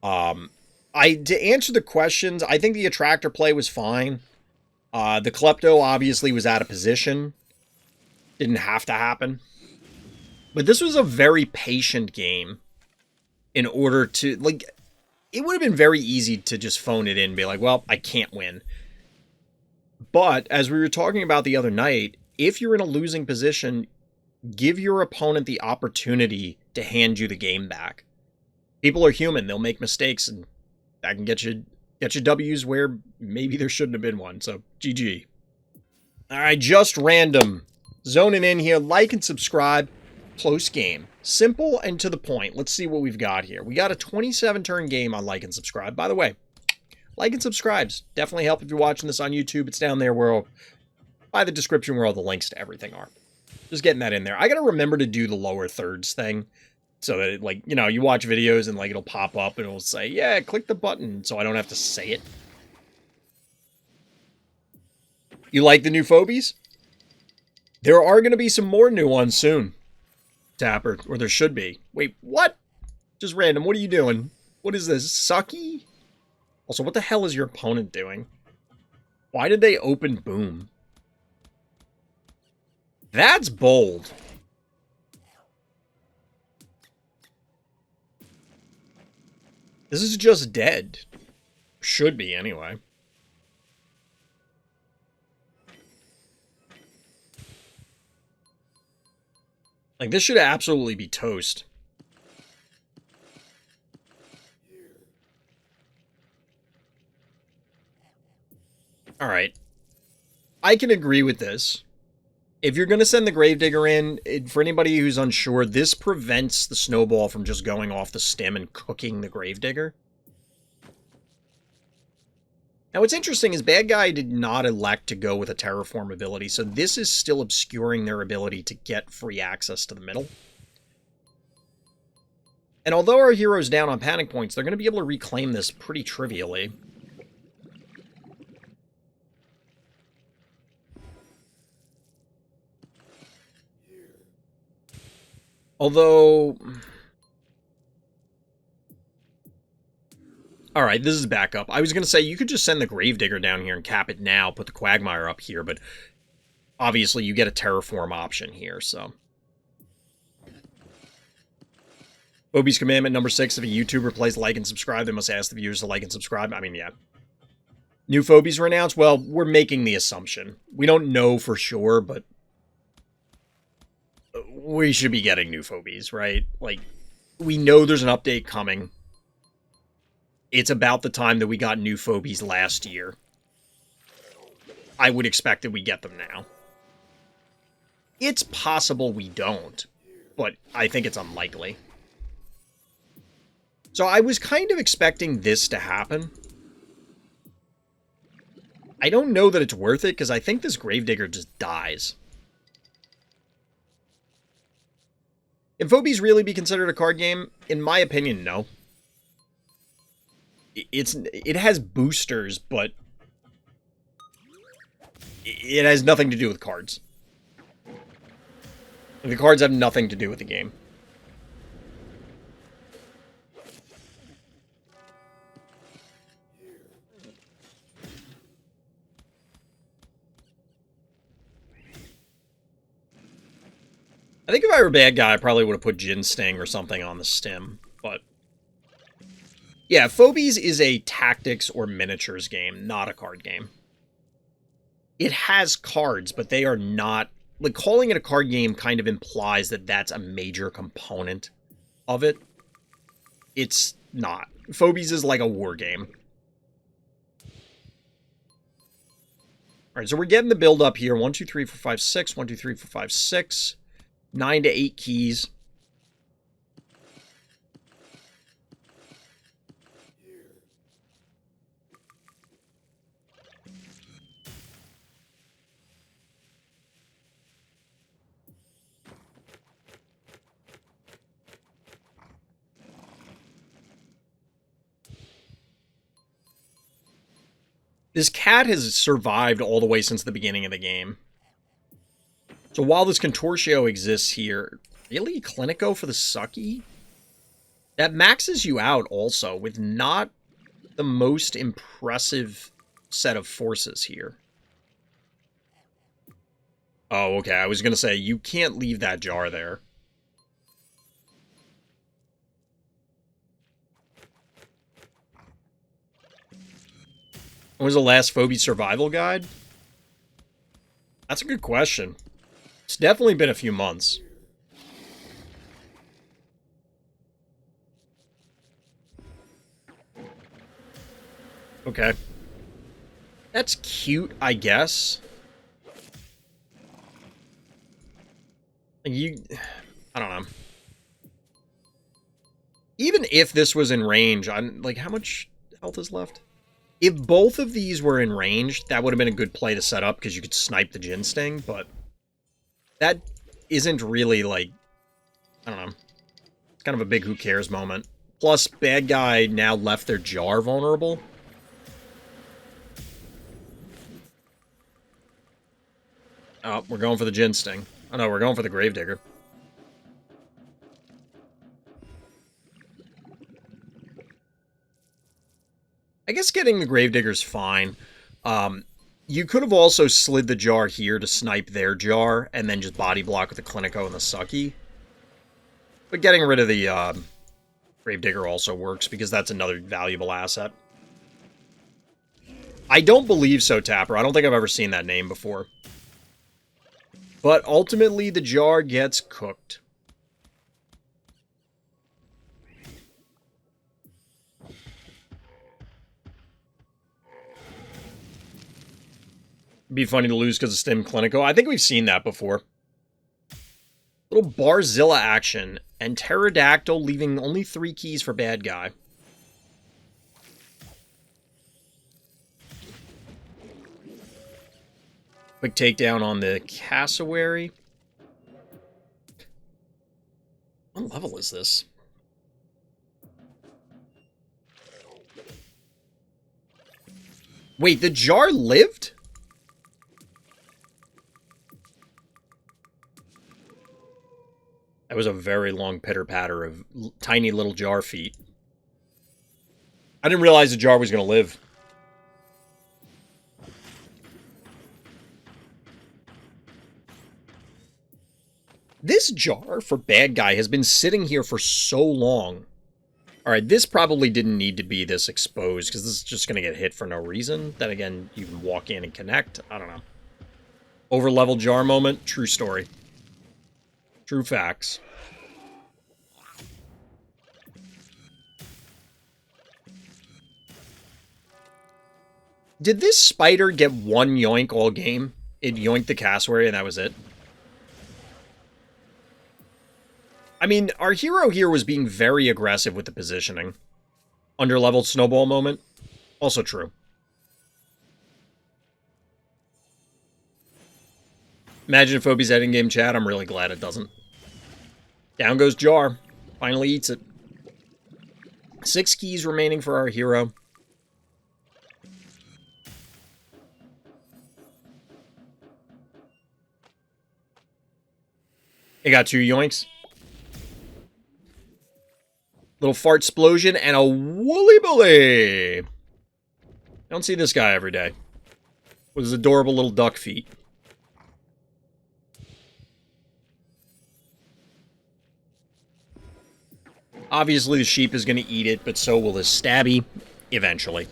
To answer the questions, I think the attractor play was fine. The Klepto obviously was out of position. Didn't have to happen. But this was a very patient game in order to, like, it would have been very easy to just phone it in and be like, well, I can't win. But as we were talking about the other night, if you're in a losing position, give your opponent the opportunity to hand you the game back. People are human. They'll make mistakes, and that can get you W's where maybe there shouldn't have been one. So, GG. All right, just random. Zoning in here. Like and subscribe. Close game. Simple and to the point. Let's see what we've got here. We got a 27-turn game on like and subscribe. By the way, like and subscribes definitely help if you're watching this on YouTube. It's down there by the description where all the links to everything are. Just getting that in there. I got to remember to do the lower thirds thing. So that, like, you know, you watch videos and, like, it'll pop up and it'll say, yeah, click the button, so I don't have to say it. You like the new Phobies? There are going to be some more new ones soon, Tapper, or there should be. Wait, what? Just random, what are you doing? What is this, sucky? Also, what the hell is your opponent doing? Why did they open Boom? That's bold. This is just dead. Should be, anyway. Like, this should absolutely be toast. Alright. I can agree with this. If you're going to send the Gravedigger in, for anybody who's unsure, this prevents the snowball from just going off the stem and cooking the Gravedigger. Now, what's interesting is Bad Guy did not elect to go with a Terraform ability, so this is still obscuring their ability to get free access to the middle. And although our hero's down on panic points, they're going to be able to reclaim this pretty trivially. Although... Alright, this is backup. I was going to say, you could just send the Gravedigger down here and cap it now, put the Quagmire up here, but obviously you get a Terraform option here, so... Phobie's commandment number 6, if a YouTuber plays like and subscribe, they must ask the viewers to like and subscribe. I mean, yeah. New Phobies were announced? Well, we're making the assumption. We don't know for sure, but... we should be getting new Phobies, right? Like, we know there's an update coming. It's about the time that we got new Phobies last year. I would expect that we get them now. It's possible we don't, but I think it's unlikely. So I was kind of expecting this to happen. I don't know that it's worth it, because I think this Gravedigger just dies. Can Phobies really be considered a card game? In my opinion, no. It has boosters, but it has nothing to do with cards. The cards have nothing to do with the game. I think if I were a Bad Guy, I probably would have put Jin Sting or something on the stem, but... yeah, Phobies is a tactics or miniatures game, not a card game. It has cards, but they are not... like, calling it a card game kind of implies that that's a major component of it. It's not. Phobies is like a war game. Alright, so we're getting the build up here. 1, 2, 3, 4, 5, 6. 1, 2, 3, 4, 5, 6. 9 to 8 keys. This cat has survived all the way since the beginning of the game. So while this Contortio exists here, really? Clinico for the Sucky? That maxes you out also with not the most impressive set of forces here. Oh, okay. I was going to say, you can't leave that jar there. When was the last Phobie survival guide? That's a good question. It's definitely been a few months. Okay. That's cute, I guess. I don't know. Even if this was in range, I'm like, how much health is left? If both of these were in range, that would have been a good play to set up because you could snipe the Jin Sting, but that isn't really like, I don't know. It's kind of a big who cares moment. Plus, bad guy now left their jar vulnerable. Oh, we're going for the Jin Sting. Oh no, we're going for the Gravedigger. I guess getting the Gravedigger's fine. You could have also slid the jar here to snipe their jar, and then just body block with the Clinico and the Sucky. But getting rid of the Gravedigger also works, because that's another valuable asset. I don't believe so, Tapper. I don't think I've ever seen that name before. But ultimately, the jar gets cooked. Be funny to lose because of Stim Clinico. I think we've seen that before. Little Barzilla action. And Pterodactyl leaving only 3 keys for bad guy. Quick takedown on the Cassowary. What level is this? Wait, the jar lived? That was a very long pitter-patter of tiny little jar feet. I didn't realize the jar was going to live. This jar for bad guy has been sitting here for so long. Alright, this probably didn't need to be this exposed, because this is just going to get hit for no reason. Then again, you can walk in and connect. I don't know. Over-level jar moment, true story. True facts. Did this spider get one yoink all game? It yoinked the cassowary and that was it? I mean, our hero here was being very aggressive with the positioning. Underleveled snowball moment. Also true. Imagine if Phobies had in-game chat. I'm really glad it doesn't. Down goes Jar. Finally eats it. 6 keys remaining for our hero. It got 2 yoinks. Little fart explosion and a woolly bully. Don't see this guy every day. With his adorable little duck feet. Obviously the sheep is going to eat it, but so will his stabby eventually.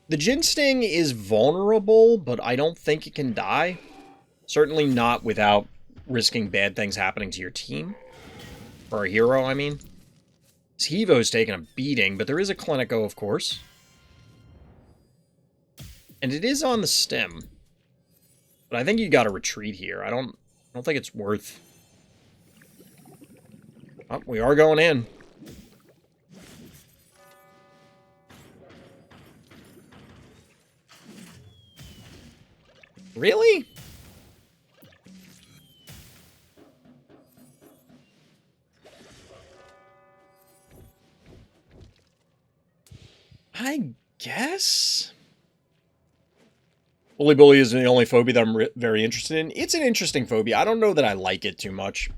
The Jin Sting is vulnerable, but I don't think it can die. Certainly not without risking bad things happening to your team. For a hero, I mean. His Hevo's taking a beating, but there is a Clinico, of course. And it is on the stem. But I think you gotta retreat here. I don't think it's worth... Oh, we are going in. Really? I guess? Bully Bully is the only phobie that I'm very interested in. It's an interesting phobie. I don't know that I like it too much.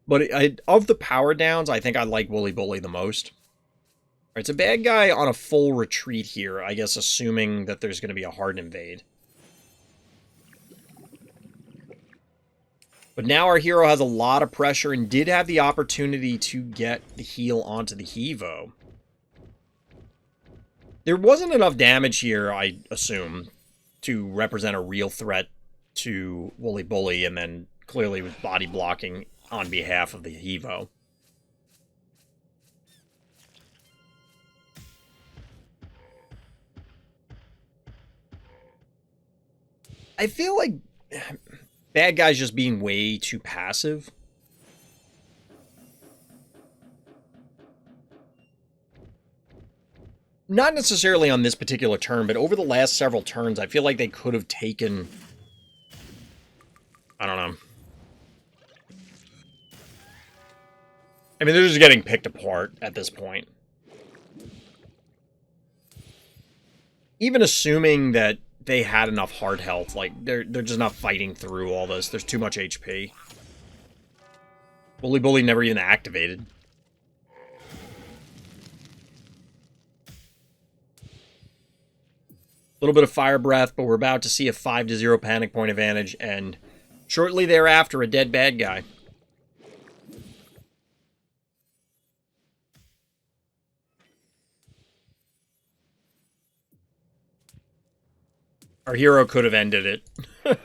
But of the power downs, I think I like Wooly Bully the most. It's a bad guy on a full retreat here, I guess assuming that there's going to be a hard invade. But now our hero has a lot of pressure and did have the opportunity to get the heal onto the Hevo. There wasn't enough damage here, I assume, to represent a real threat to Wooly Bully, and then clearly was body blocking on behalf of the Evo. I feel like bad guy's just being way too passive. Not necessarily on this particular turn, but over the last several turns, I feel like they could have taken... I don't know. I mean, they're just getting picked apart at this point. Even assuming that they had enough hard health, like, they're just not fighting through all this. There's too much HP. Wooly Bully never even activated. A little bit of Fire Breath, but we're about to see a 5-0 Panic Point advantage, and shortly thereafter, a dead bad guy. Our hero could have ended it.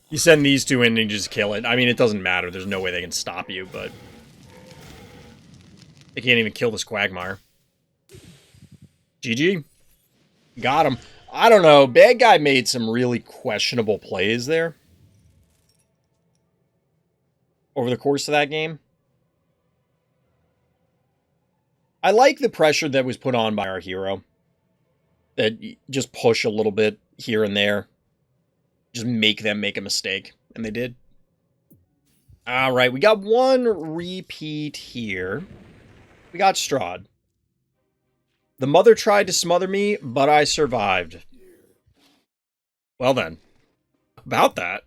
You send these two in and you just kill it. I mean, it doesn't matter. There's no way they can stop you, but... They can't even kill this Quagmire. GG. Got him. I don't know. Bad guy made some really questionable plays there. Over the course of that game. I like the pressure that was put on by our hero. That just push a little bit here and there. Just make them make a mistake. And they did. Alright, we got one repeat here. We got Strahd. The mother tried to smother me, but I survived. Well then. About that.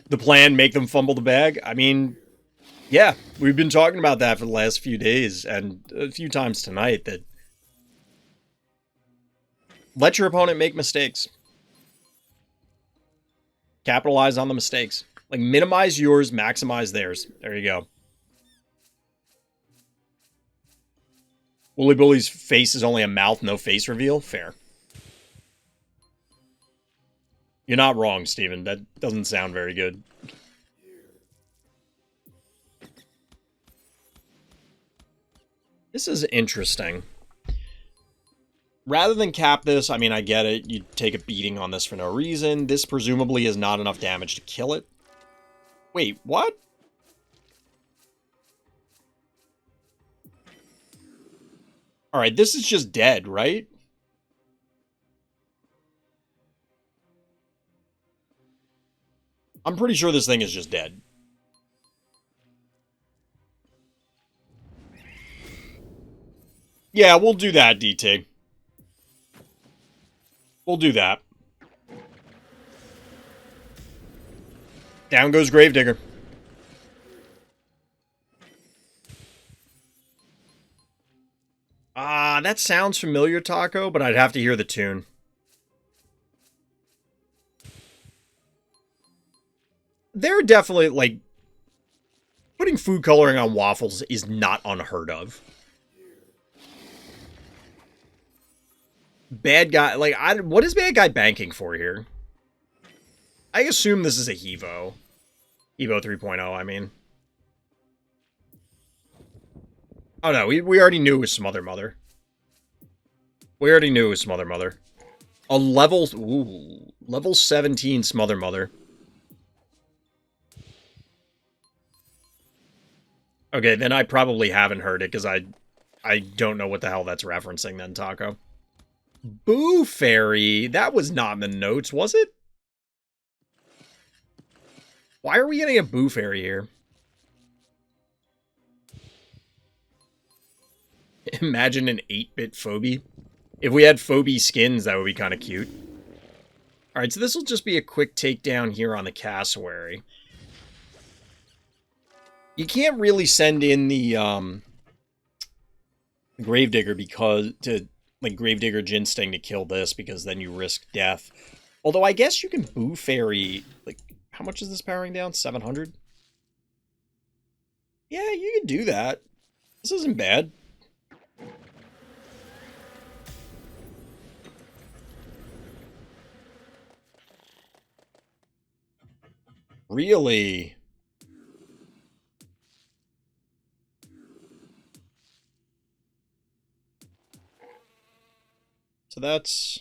The plan, make them fumble the bag? I mean, yeah, we've been talking about that for the last few days, and a few times tonight, that let your opponent make mistakes. Capitalize on the mistakes. Like, minimize yours, maximize theirs. There you go. Wooly Bully's face is only a mouth, no face reveal? Fair. You're not wrong, Steven. That doesn't sound very good. This is interesting. Rather than cap this, I mean, I get it. You take a beating on this for no reason. This presumably is not enough damage to kill it. Wait, what? Alright, this is just dead, right? I'm pretty sure this thing is just dead. Yeah, we'll do that, DT. We'll do that. Down goes Gravedigger. That sounds familiar, Taco, but I'd have to hear the tune. They're definitely, like, putting food coloring on waffles is not unheard of. Bad guy, like, what is bad guy banking for here? I assume this is a Evo. Evo 3.0, I mean. Oh no, we already knew it was Smother Mother. We already knew it was Smother Mother. A level, ooh, level 17 Smother Mother. Okay, then I probably haven't heard it, because I don't know what the hell that's referencing then, Taco. Boo Fairy, that was not in the notes, was it? Why are we getting a Boo Fairy here? Imagine an 8-bit phobie. If we had phobie skins, that would be kind of cute. Alright, so this will just be a quick takedown here on the cassowary. You can't really send in the Gravedigger because like Gravedigger Ginsting to kill this, because then you risk death. Although I guess you can Boo Fairy, like, how much is this powering down? 700? Yeah, you can do that. This isn't bad. Really? So that's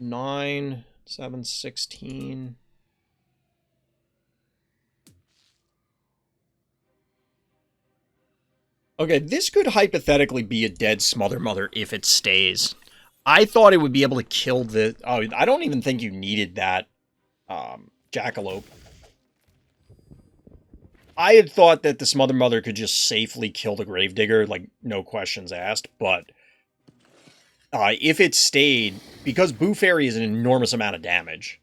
9, 7, 16. Okay, this could hypothetically be a dead Smother Mother if it stays. I thought it would be able to kill the... Oh, I don't even think you needed that Jackalope. I had thought that the Smother Mother could just safely kill the Gravedigger, like, no questions asked, but if it stayed, because Boo Fairy is an enormous amount of damage,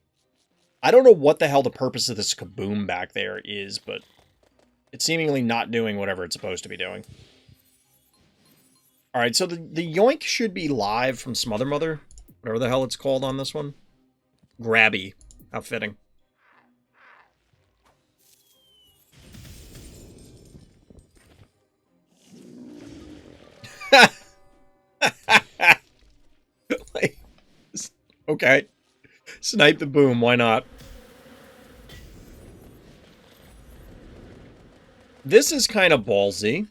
I don't know what the hell the purpose of this Kaboom back there is, but it's seemingly not doing whatever it's supposed to be doing. Alright, so the Yoink should be live from Smother Mother, whatever the hell it's called on this one. Grabby. How fitting. Okay. Snipe the boom, why not? This is kind of ballsy.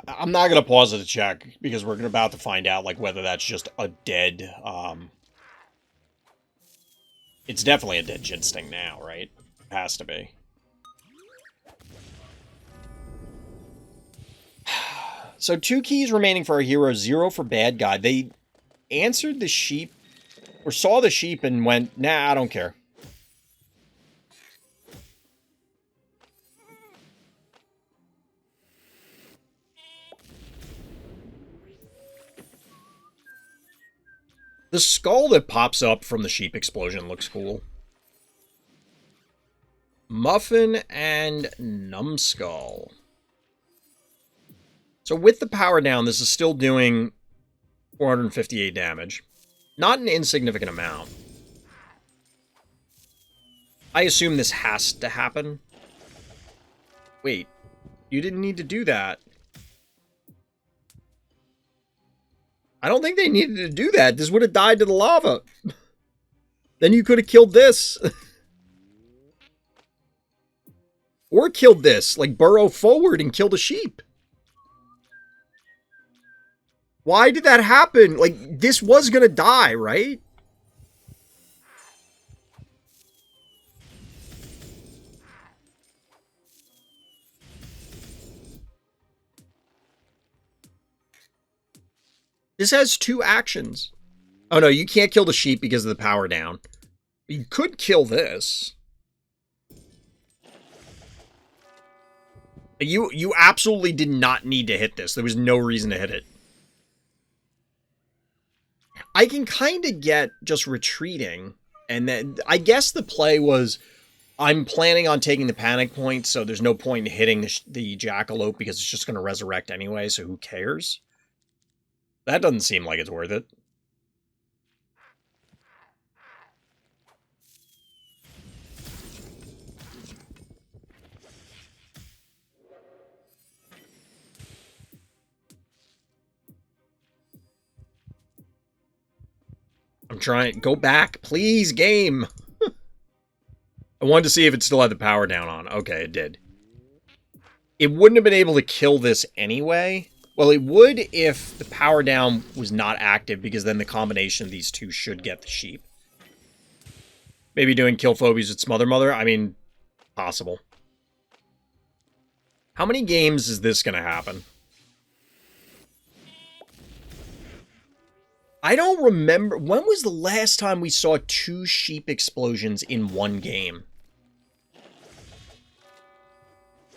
I'm not going to pause it to check, because we're about to find out, like, whether that's just a dead, It's definitely a dead Jinsting now, right? It has to be. So 2 keys remaining for our hero, 0 for bad guy. They answered the sheep, or saw the sheep and went, nah, I don't care. The skull that pops up from the sheep explosion looks cool. Muffin and Numbskull. So with the power down, this is still doing 458 damage. Not an insignificant amount. I assume this has to happen. Wait, you didn't need to do that. I don't think they needed to do that. This would have died to the lava. Then you could have killed this. Or killed this. Like, burrow forward and kill the sheep. Why did that happen? Like, this was gonna die, right? This has 2 actions. Oh no, you can't kill the sheep because of the power down. You could kill this. You absolutely did not need to hit this. There was no reason to hit it. I can kind of get just retreating. And then I guess the play was, I'm planning on taking the panic point, so there's no point in hitting the Jackalope because it's just going to resurrect anyway, so who cares? That doesn't seem like it's worth it. I'm trying. Go back, please, game. I wanted to see if it still had the power down on. Okay, it did. It wouldn't have been able to kill this anyway. Well, it would if the power down was not active, because then the combination of these two should get the sheep. Maybe doing kill phobies with Smother Mother? I mean, possible. How many games is this going to happen? I don't remember. When was the last time we saw 2 sheep explosions in one game?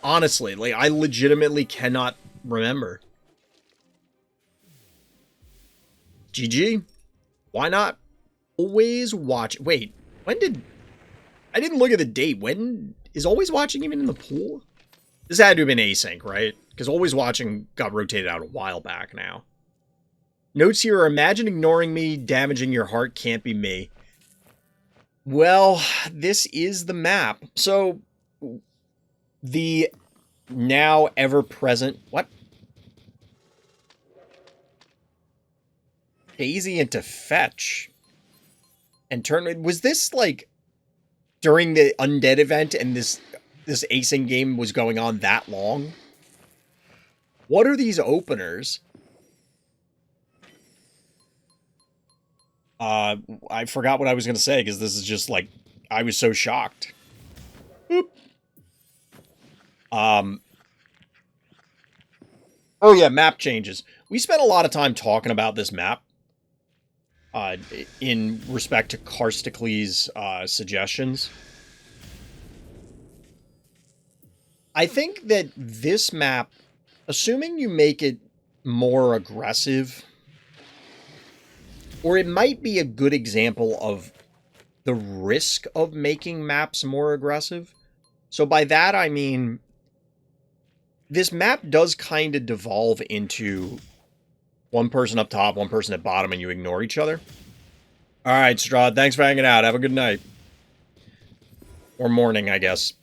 Honestly, like, I legitimately cannot remember. GG. Why not? Always watch. Wait, when did... I didn't look at the date. When is Always Watching even in the pool? This had to have been async, right? Because Always Watching got rotated out a while back now. Notes here are, imagine ignoring me, damaging your heart can't be me. Well, this is the map. So, the now ever-present... What? Daisy into fetch. And turn... Was this, like, during the undead event and this acing game was going on that long? What are these openers? I forgot what I was going to say, because this is just, like, I was so shocked. Boop. Oh yeah, map changes. We spent a lot of time talking about this map. In respect to Karsticles' suggestions. I think that this map, assuming you make it more aggressive, or it might be a good example of the risk of making maps more aggressive. So by that I mean, this map does kind of devolve into one person up top, one person at bottom, and you ignore each other. Alright, Strahd, thanks for hanging out. Have a good night. Or morning, I guess.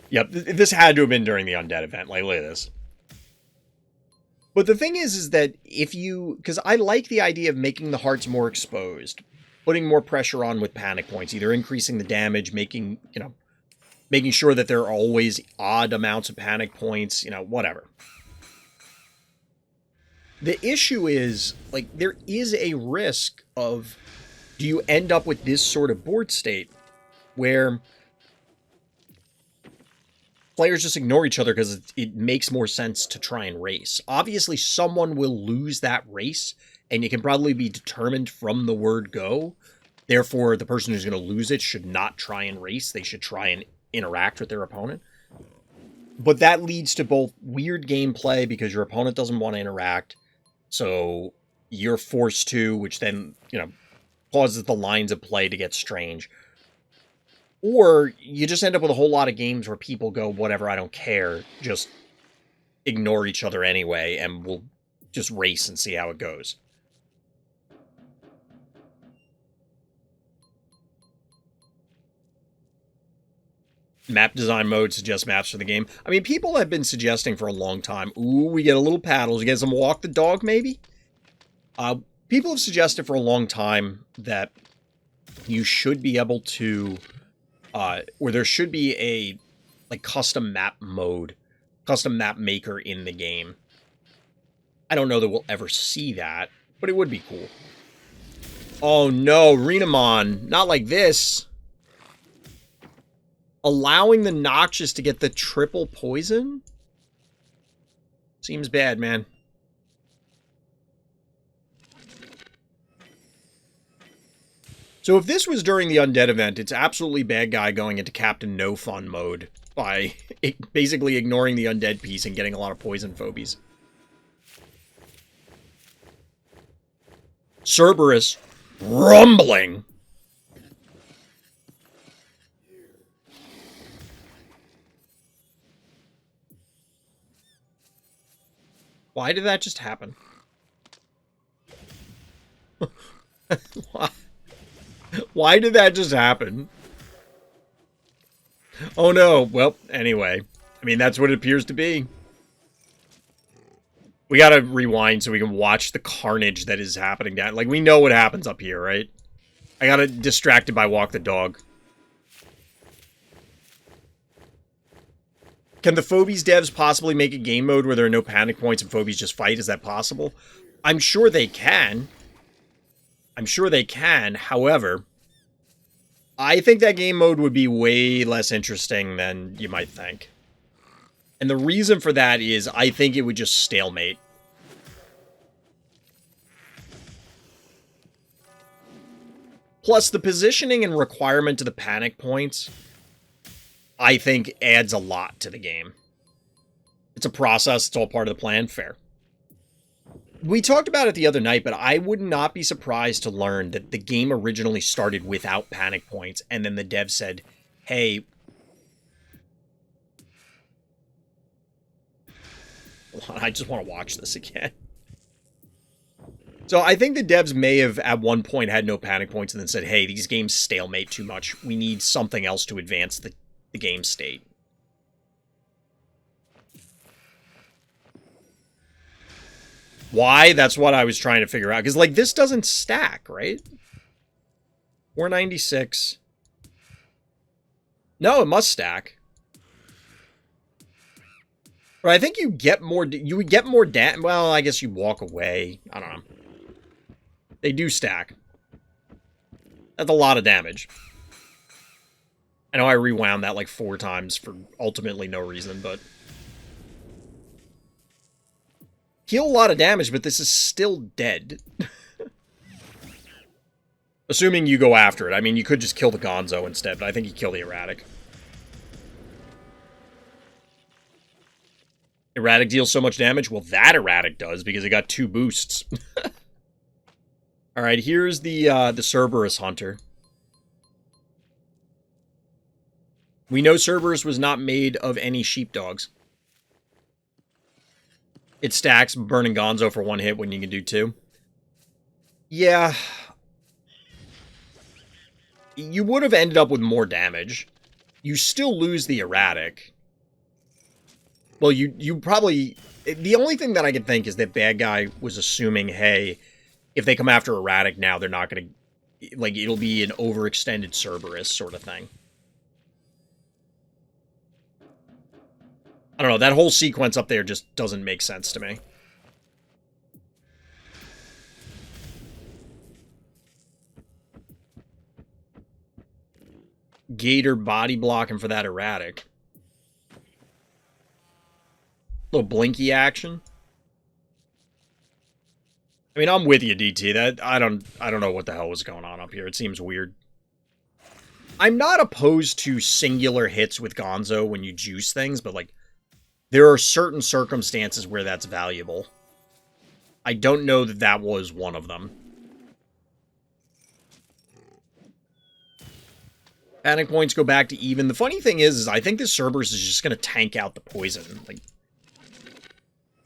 Yep, this had to have been during the undead event. Like, look at this. But the thing is that if you... Because I like the idea of making the hearts more exposed. Putting more pressure on with panic points. Either increasing the damage, making, you know... Making sure that there are always odd amounts of panic points. You know, whatever. The issue is, like, there is a risk of... Do you end up with this sort of board state? Where... players just ignore each other because it makes more sense to try and race. Obviously, someone will lose that race, and it can probably be determined from the word go. Therefore, the person who's going to lose it should not try and race. They should try and interact with their opponent. But that leads to both weird gameplay because your opponent doesn't want to interact, so you're forced to, which then, you know, causes the lines of play to get strange. Or you just end up with a whole lot of games where people go, whatever, I don't care, just ignore each other anyway, and we'll just race and see how it goes. Map design mode suggests maps for the game. I mean, people have been suggesting for a long time, ooh, we get a little paddles, we get some walk the dog, maybe? People have suggested for a long time that you should be able to... or there should be a, like, custom map mode, custom map maker in the game. I don't know that we'll ever see that, but it would be cool. Oh no, Renamon, not like this. Allowing the Noxious to get the triple poison? Seems bad, man. So if this was during the undead event, it's absolutely bad guy going into Captain No Fun mode by basically ignoring the undead piece and getting a lot of poison phobies. Cerberus rumbling. Why did that just happen? Why did that just happen? Oh no, well, anyway. I mean, that's what it appears to be. We gotta rewind so we can watch the carnage that is happening down. Like, we know what happens up here, right? I got distracted by Walk the Dog. Can the Phobies devs possibly make a game mode where there are no panic points and Phobies just fight? Is that possible? I'm sure they can. I'm sure they can. However, I think that game mode would be way less interesting than you might think. And the reason for that is I think it would just stalemate. Plus, the positioning and requirement to the panic points, I think, adds a lot to the game. It's a process. It's all part of the plan. Fair. We talked about it the other night, but I would not be surprised to learn that the game originally started without panic points, and then the dev said, hey... I just want to watch this again. So I think the devs may have, at one point, had no panic points and then said, hey, these games stalemate too much. We need something else to advance the game state. Why? That's what I was trying to figure out. Because, like, this doesn't stack, right? 496. No, it must stack. But I think you get more... You would get more damage. Well, I guess you walk away. I don't know. They do stack. That's a lot of damage. I know I rewound that like 4 times for ultimately no reason, but... Heal a lot of damage, but this is still dead. Assuming you go after it. I mean, you could just kill the Gonzo instead, but I think you kill the Erratic. Erratic deals so much damage? Well, that Erratic does, because it got 2 boosts. Alright, here's the Cerberus Hunter. We know Cerberus was not made of any sheepdogs. It stacks Burning Gonzo for 1 hit when you can do 2. Yeah. You would have ended up with more damage. You still lose the Erratic. Well, you probably... The only thing that I can think is that bad guy was assuming, hey, if they come after Erratic now, they're not going to... Like, it'll be an overextended Cerberus sort of thing. I don't know, that whole sequence up there just doesn't make sense to me. Gator body blocking for that Erratic. Little blinky action. I mean, I'm with you, DT. That I don't know what the hell was going on up here. It seems weird. I'm not opposed to singular hits with Gonzo when you juice things, but like there are certain circumstances where that's valuable. I don't know that that was one of them. Panic points go back to even. The funny thing is I think this Cerberus is just going to tank out the poison. Like,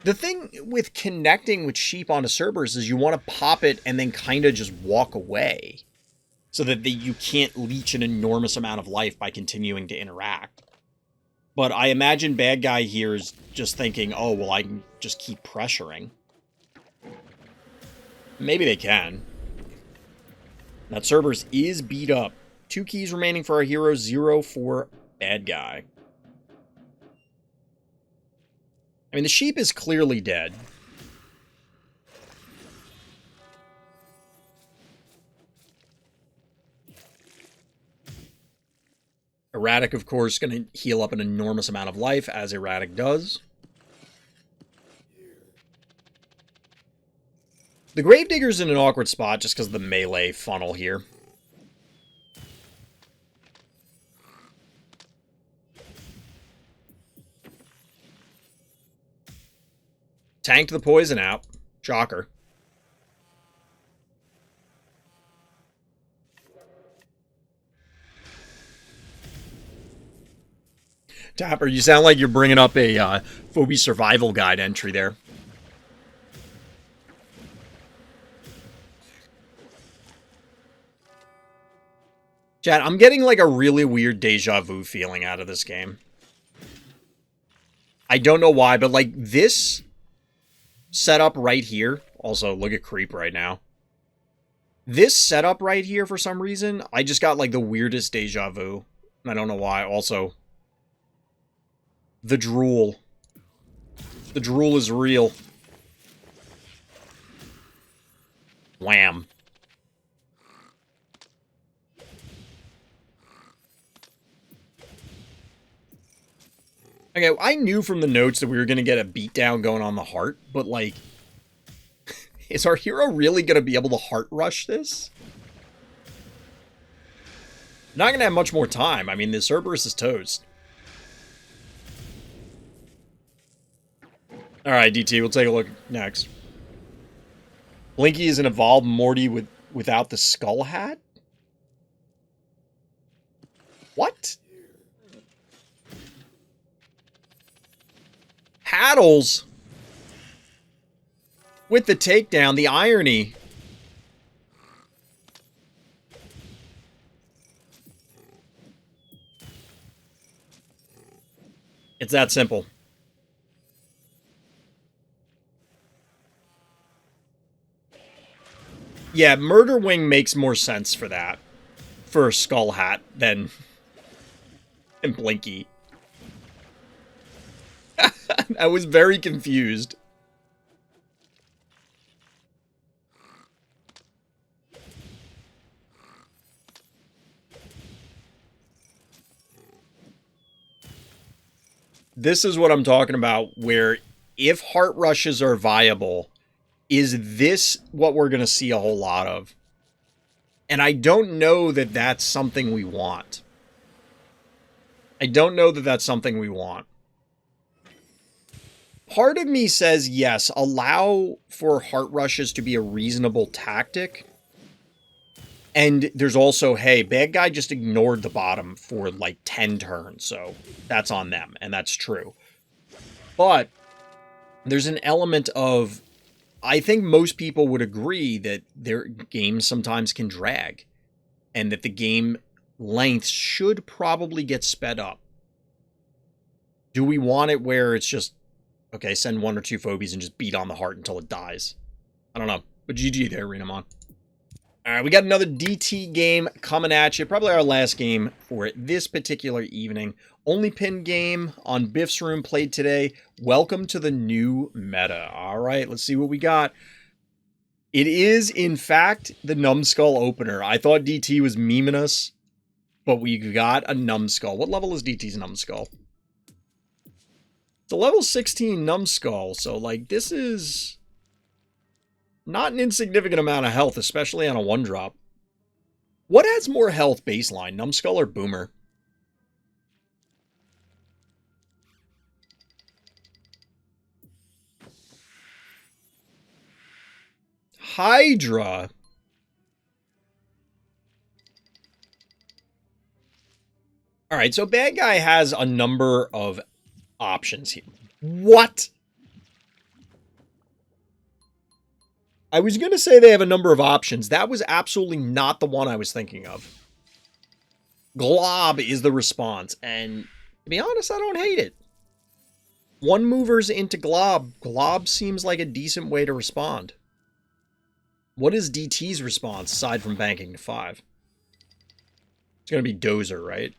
the thing with connecting with sheep onto Cerberus is you want to pop it and then kind of just walk away. So that you can't leech an enormous amount of life by continuing to interact. But I imagine bad guy here is just thinking, oh, well, I can just keep pressuring. Maybe they can. That Cerberus is beat up. 2 keys remaining for our hero, 0 for bad guy. I mean, the sheep is clearly dead. Erratic, of course, going to heal up an enormous amount of life, as Erratic does. The Gravedigger's in an awkward spot just because of the melee funnel here. Tanked the poison out. Shocker. Tapper, you sound like you're bringing up a Phobie survival guide entry there. Chat, I'm getting like a really weird deja vu feeling out of this game. I don't know why, but like this setup right here. Also, look at Creep right now. This setup right here, for some reason, I just got like the weirdest deja vu. I don't know why. Also, the drool. The drool is real. Wham. Okay, I knew from the notes that we were going to get a beatdown going on the heart, but like, is our hero really going to be able to heart rush this? Not going to have much more time. I mean, the Cerberus is toast. Alright, DT, we'll take a look next. Blinky is an evolved Morty without the skull hat? What? Paddles! With the takedown, the irony. It's that simple. Yeah, Murder Wing makes more sense for that. For Skull Hat than Blinky. I was very confused. This is what I'm talking about, where if heart rushes are viable, is this what we're going to see a whole lot of? And I don't know that that's something we want. I don't know that that's something we want. Part of me says, yes, allow for heart rushes to be a reasonable tactic. And there's also, hey, bad guy just ignored the bottom for like 10 turns, so that's on them, and that's true. But there's an element of, I think most people would agree that their games sometimes can drag, and that the game length should probably get sped up. Do we want it where it's just, okay, send 1 or 2 phobies and just beat on the heart until it dies? I don't know. But GG there, Renamon. Alright, we got another DT game coming at you. Probably our last game for this particular evening. Only pin game on Biff's Room played today. Welcome to the new meta. Alright, let's see what we got. It is, in fact, the Numbskull opener. I thought DT was memeing us, but we got a Numbskull. What level is DT's Numbskull? It's a level 16 Numbskull, so, like, this is not an insignificant amount of health, especially on a 1-drop. What adds more health baseline, Numbskull or Boomer? Hydra. Alright, so bad guy has a number of options here. What? I was going to say they have a number of options. That was absolutely not the one I was thinking of. Glob is the response, and to be honest, I don't hate it. 1 movers into Glob. Glob seems like a decent way to respond. What is DT's response, aside from banking to 5? It's going to be Dozer, right?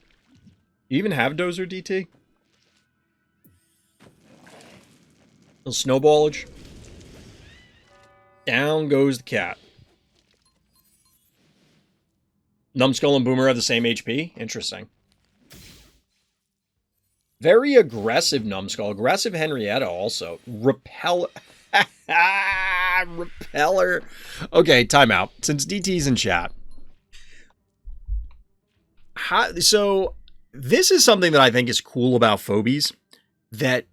You even have Dozer, DT? Little snowballage. Down goes the cat. Numbskull and Boomer have the same HP? Interesting. Very aggressive Numbskull. Aggressive Henrietta also. Repeller. Repeller. Okay, timeout. Since DT's in chat. So, this is something that I think is cool about Phobies. That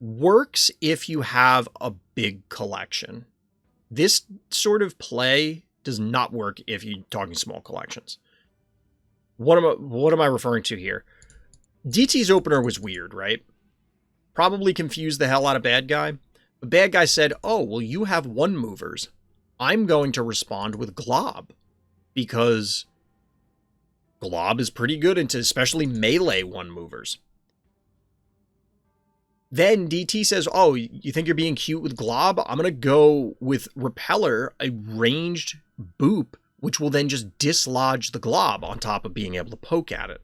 works if you have a big collection. This sort of play does not work if you're talking small collections. What am I referring to here? DT's opener was weird, right? Probably confused the hell out of bad guy. The bad guy said, oh, well, you have 1 movers. I'm going to respond with Glob. Because Glob is pretty good into especially melee 1 movers. Then DT says, oh, you think you're being cute with Glob? I'm going to go with Repeller, a ranged boop, which will then just dislodge the Glob on top of being able to poke at it.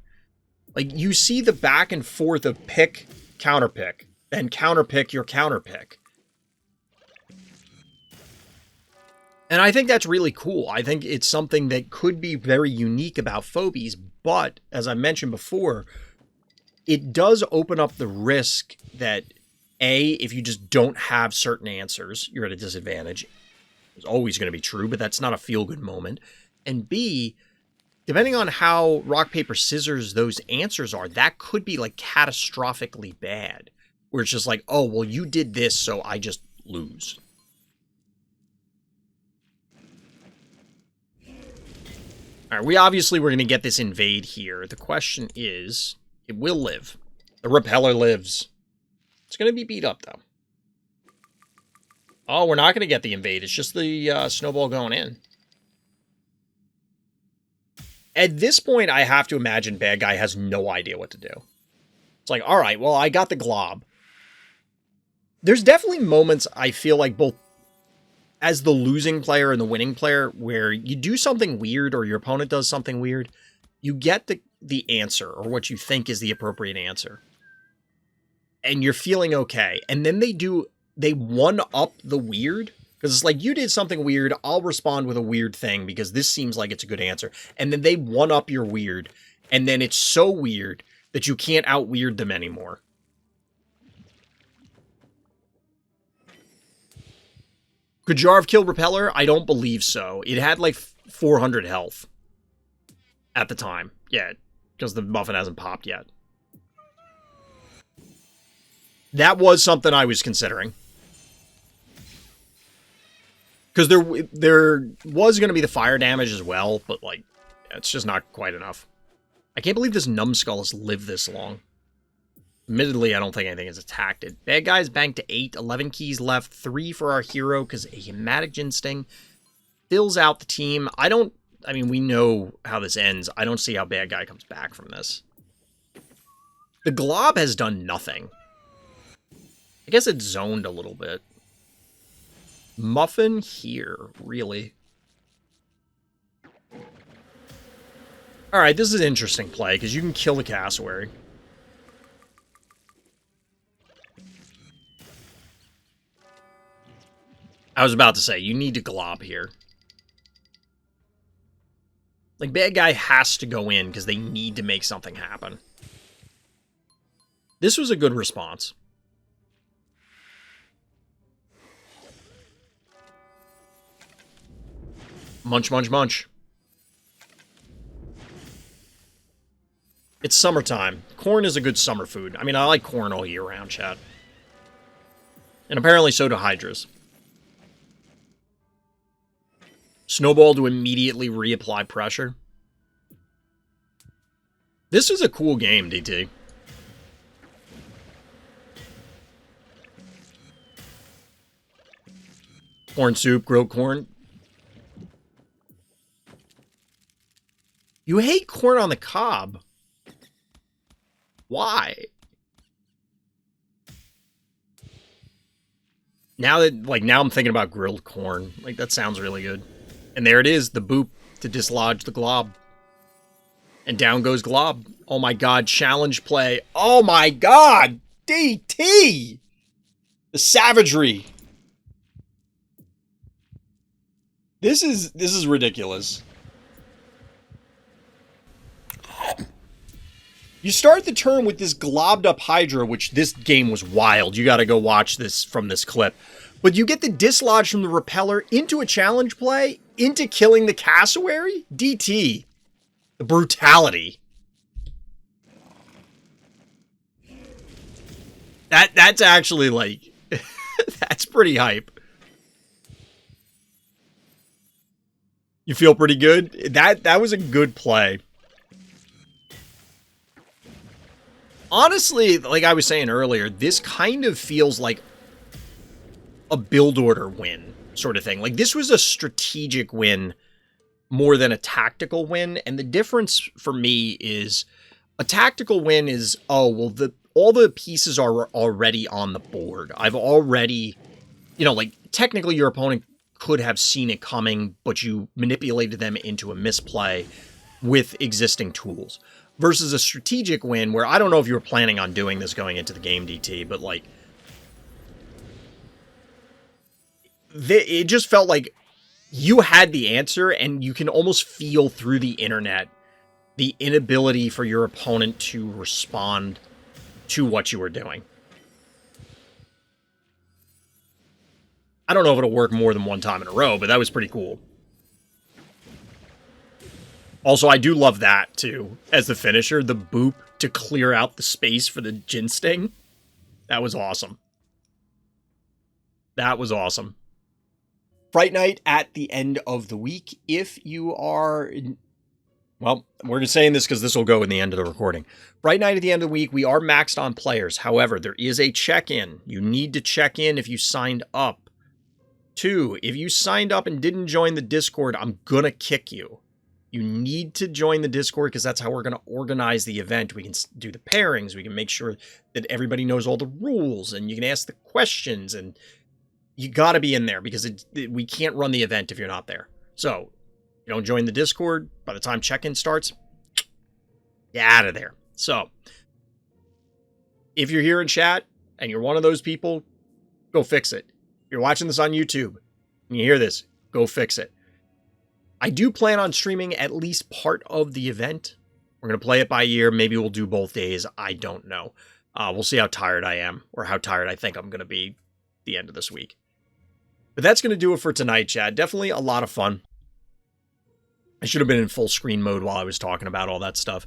Like, you see the back and forth of pick, counterpick, then counterpick your counterpick. And I think that's really cool. I think it's something that could be very unique about Phobies, but, as I mentioned before, it does open up the risk that, A, if you just don't have certain answers, you're at a disadvantage. It's always going to be true, but that's not a feel-good moment. And B, depending on how rock, paper, scissors those answers are, that could be, like, catastrophically bad. Where it's just like, oh, well, you did this, so I just lose. All right, we're going to get this invade here. The question is, it will live. The Repeller lives. It's going to be beat up, though. Oh, we're not going to get the invade. It's just the snowball going in. At this point, I have to imagine bad guy has no idea what to do. It's like, all right, well, I got the Glob. There's definitely moments I feel like both... as the losing player and the winning player, where you do something weird or your opponent does something weird, you get the answer or what you think is the appropriate answer. And you're feeling okay. And then they one up the weird. Because it's like, you did something weird, I'll respond with a weird thing because this seems like it's a good answer. And then they one up your weird. And then it's so weird that you can't out-weird them anymore. Could Jarv kill Repeller? I don't believe so. It had like 400 health at the time. Yeah, because the muffin hasn't popped yet. That was something I was considering. Because there was going to be the fire damage as well, but like, it's just not quite enough. I can't believe this numbskull has lived this long. Admittedly, I don't think anything has attacked it. Bad guys banked to 8, 11 keys left, 3 for our hero, because a Hematic Ginsting fills out the team. I mean, we know how this ends. I don't see how bad guy comes back from this. The glob has done nothing. I guess it's zoned a little bit. Muffin here, really. Alright, this is an interesting play, because you can kill the cassowary. I was about to say, you need to glob here. Like, bad guy has to go in, because they need to make something happen. This was a good response. Munch, munch, munch. It's summertime. Corn is a good summer food. I mean, I like corn all year round, chat. And apparently so do hydras. Snowball to immediately reapply pressure. This is a cool game, DT. Corn soup, grilled corn. You hate corn on the cob. Why? Now I'm thinking about grilled corn. Like, that sounds really good. And there it is, the boop to dislodge the glob. And down goes glob. Oh my god, challenge play. Oh my god! DT! The savagery. This is ridiculous. You start the turn with this globbed up Hydra, which this game was wild. You gotta go watch this from this clip. But you get the dislodge from the Repeller into a challenge play, into killing the cassowary? DT. The brutality. That's actually like, that's pretty hype. You feel pretty good? That was a good play. Honestly, like I was saying earlier, this kind of feels like a build order win sort of thing. Like, this was a strategic win more than a tactical win. And the difference for me is a tactical win is, oh, well, all the pieces are already on the board. I've already, you know, like, technically your opponent could have seen it coming, but you manipulated them into a misplay with existing tools. Versus a strategic win where I don't know if you were planning on doing this going into the game, DT, but like, it just felt like you had the answer, and you can almost feel through the internet the inability for your opponent to respond to what you were doing. I don't know if it'll work more than one time in a row, but that was pretty cool. Also, I do love that, too, as the finisher, the boop to clear out the space for the Ginsting. That was awesome. That was awesome. Fright Night at the end of the week. If you are... Well, we're just saying this because this will go in the end of the recording. Fright Night at the end of the week, we are maxed on players. However, there is a check-in. You need to check in if you signed up. 2, if you signed up and didn't join the Discord, I'm gonna kick you. You need to join the Discord because that's how we're going to organize the event. We can do the pairings. We can make sure that everybody knows all the rules, and you can ask the questions, and you got to be in there because we can't run the event if you're not there. So, you don't join the Discord, by the time check-in starts, get out of there. So, if you're here in chat and you're one of those people, go fix it. If you're watching this on YouTube and you hear this, go fix it. I do plan on streaming at least part of the event. We're going to play it by ear. Maybe we'll do both days. I don't know. We'll see how tired I am or how tired I think I'm going to be the end of this week. But that's going to do it for tonight, chat. Definitely a lot of fun. I should have been in full screen mode while I was talking about all that stuff.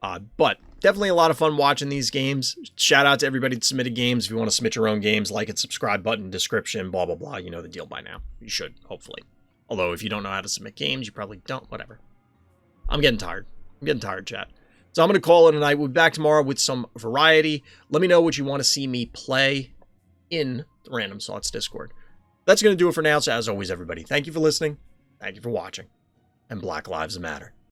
But definitely a lot of fun watching these games. Shout out to everybody that submitted games. If you want to submit your own games, like and subscribe button, description, blah, blah, blah. You know the deal by now. You should, hopefully. Although if you don't know how to submit games, you probably don't. Whatever. I'm getting tired. I'm getting tired, chat. So I'm going to call it a night. We'll be back tomorrow with some variety. Let me know what you want to see me play in the RandomSt Discord. That's going to do it for now. So as always, everybody, thank you for listening. Thank you for watching. And Black Lives Matter.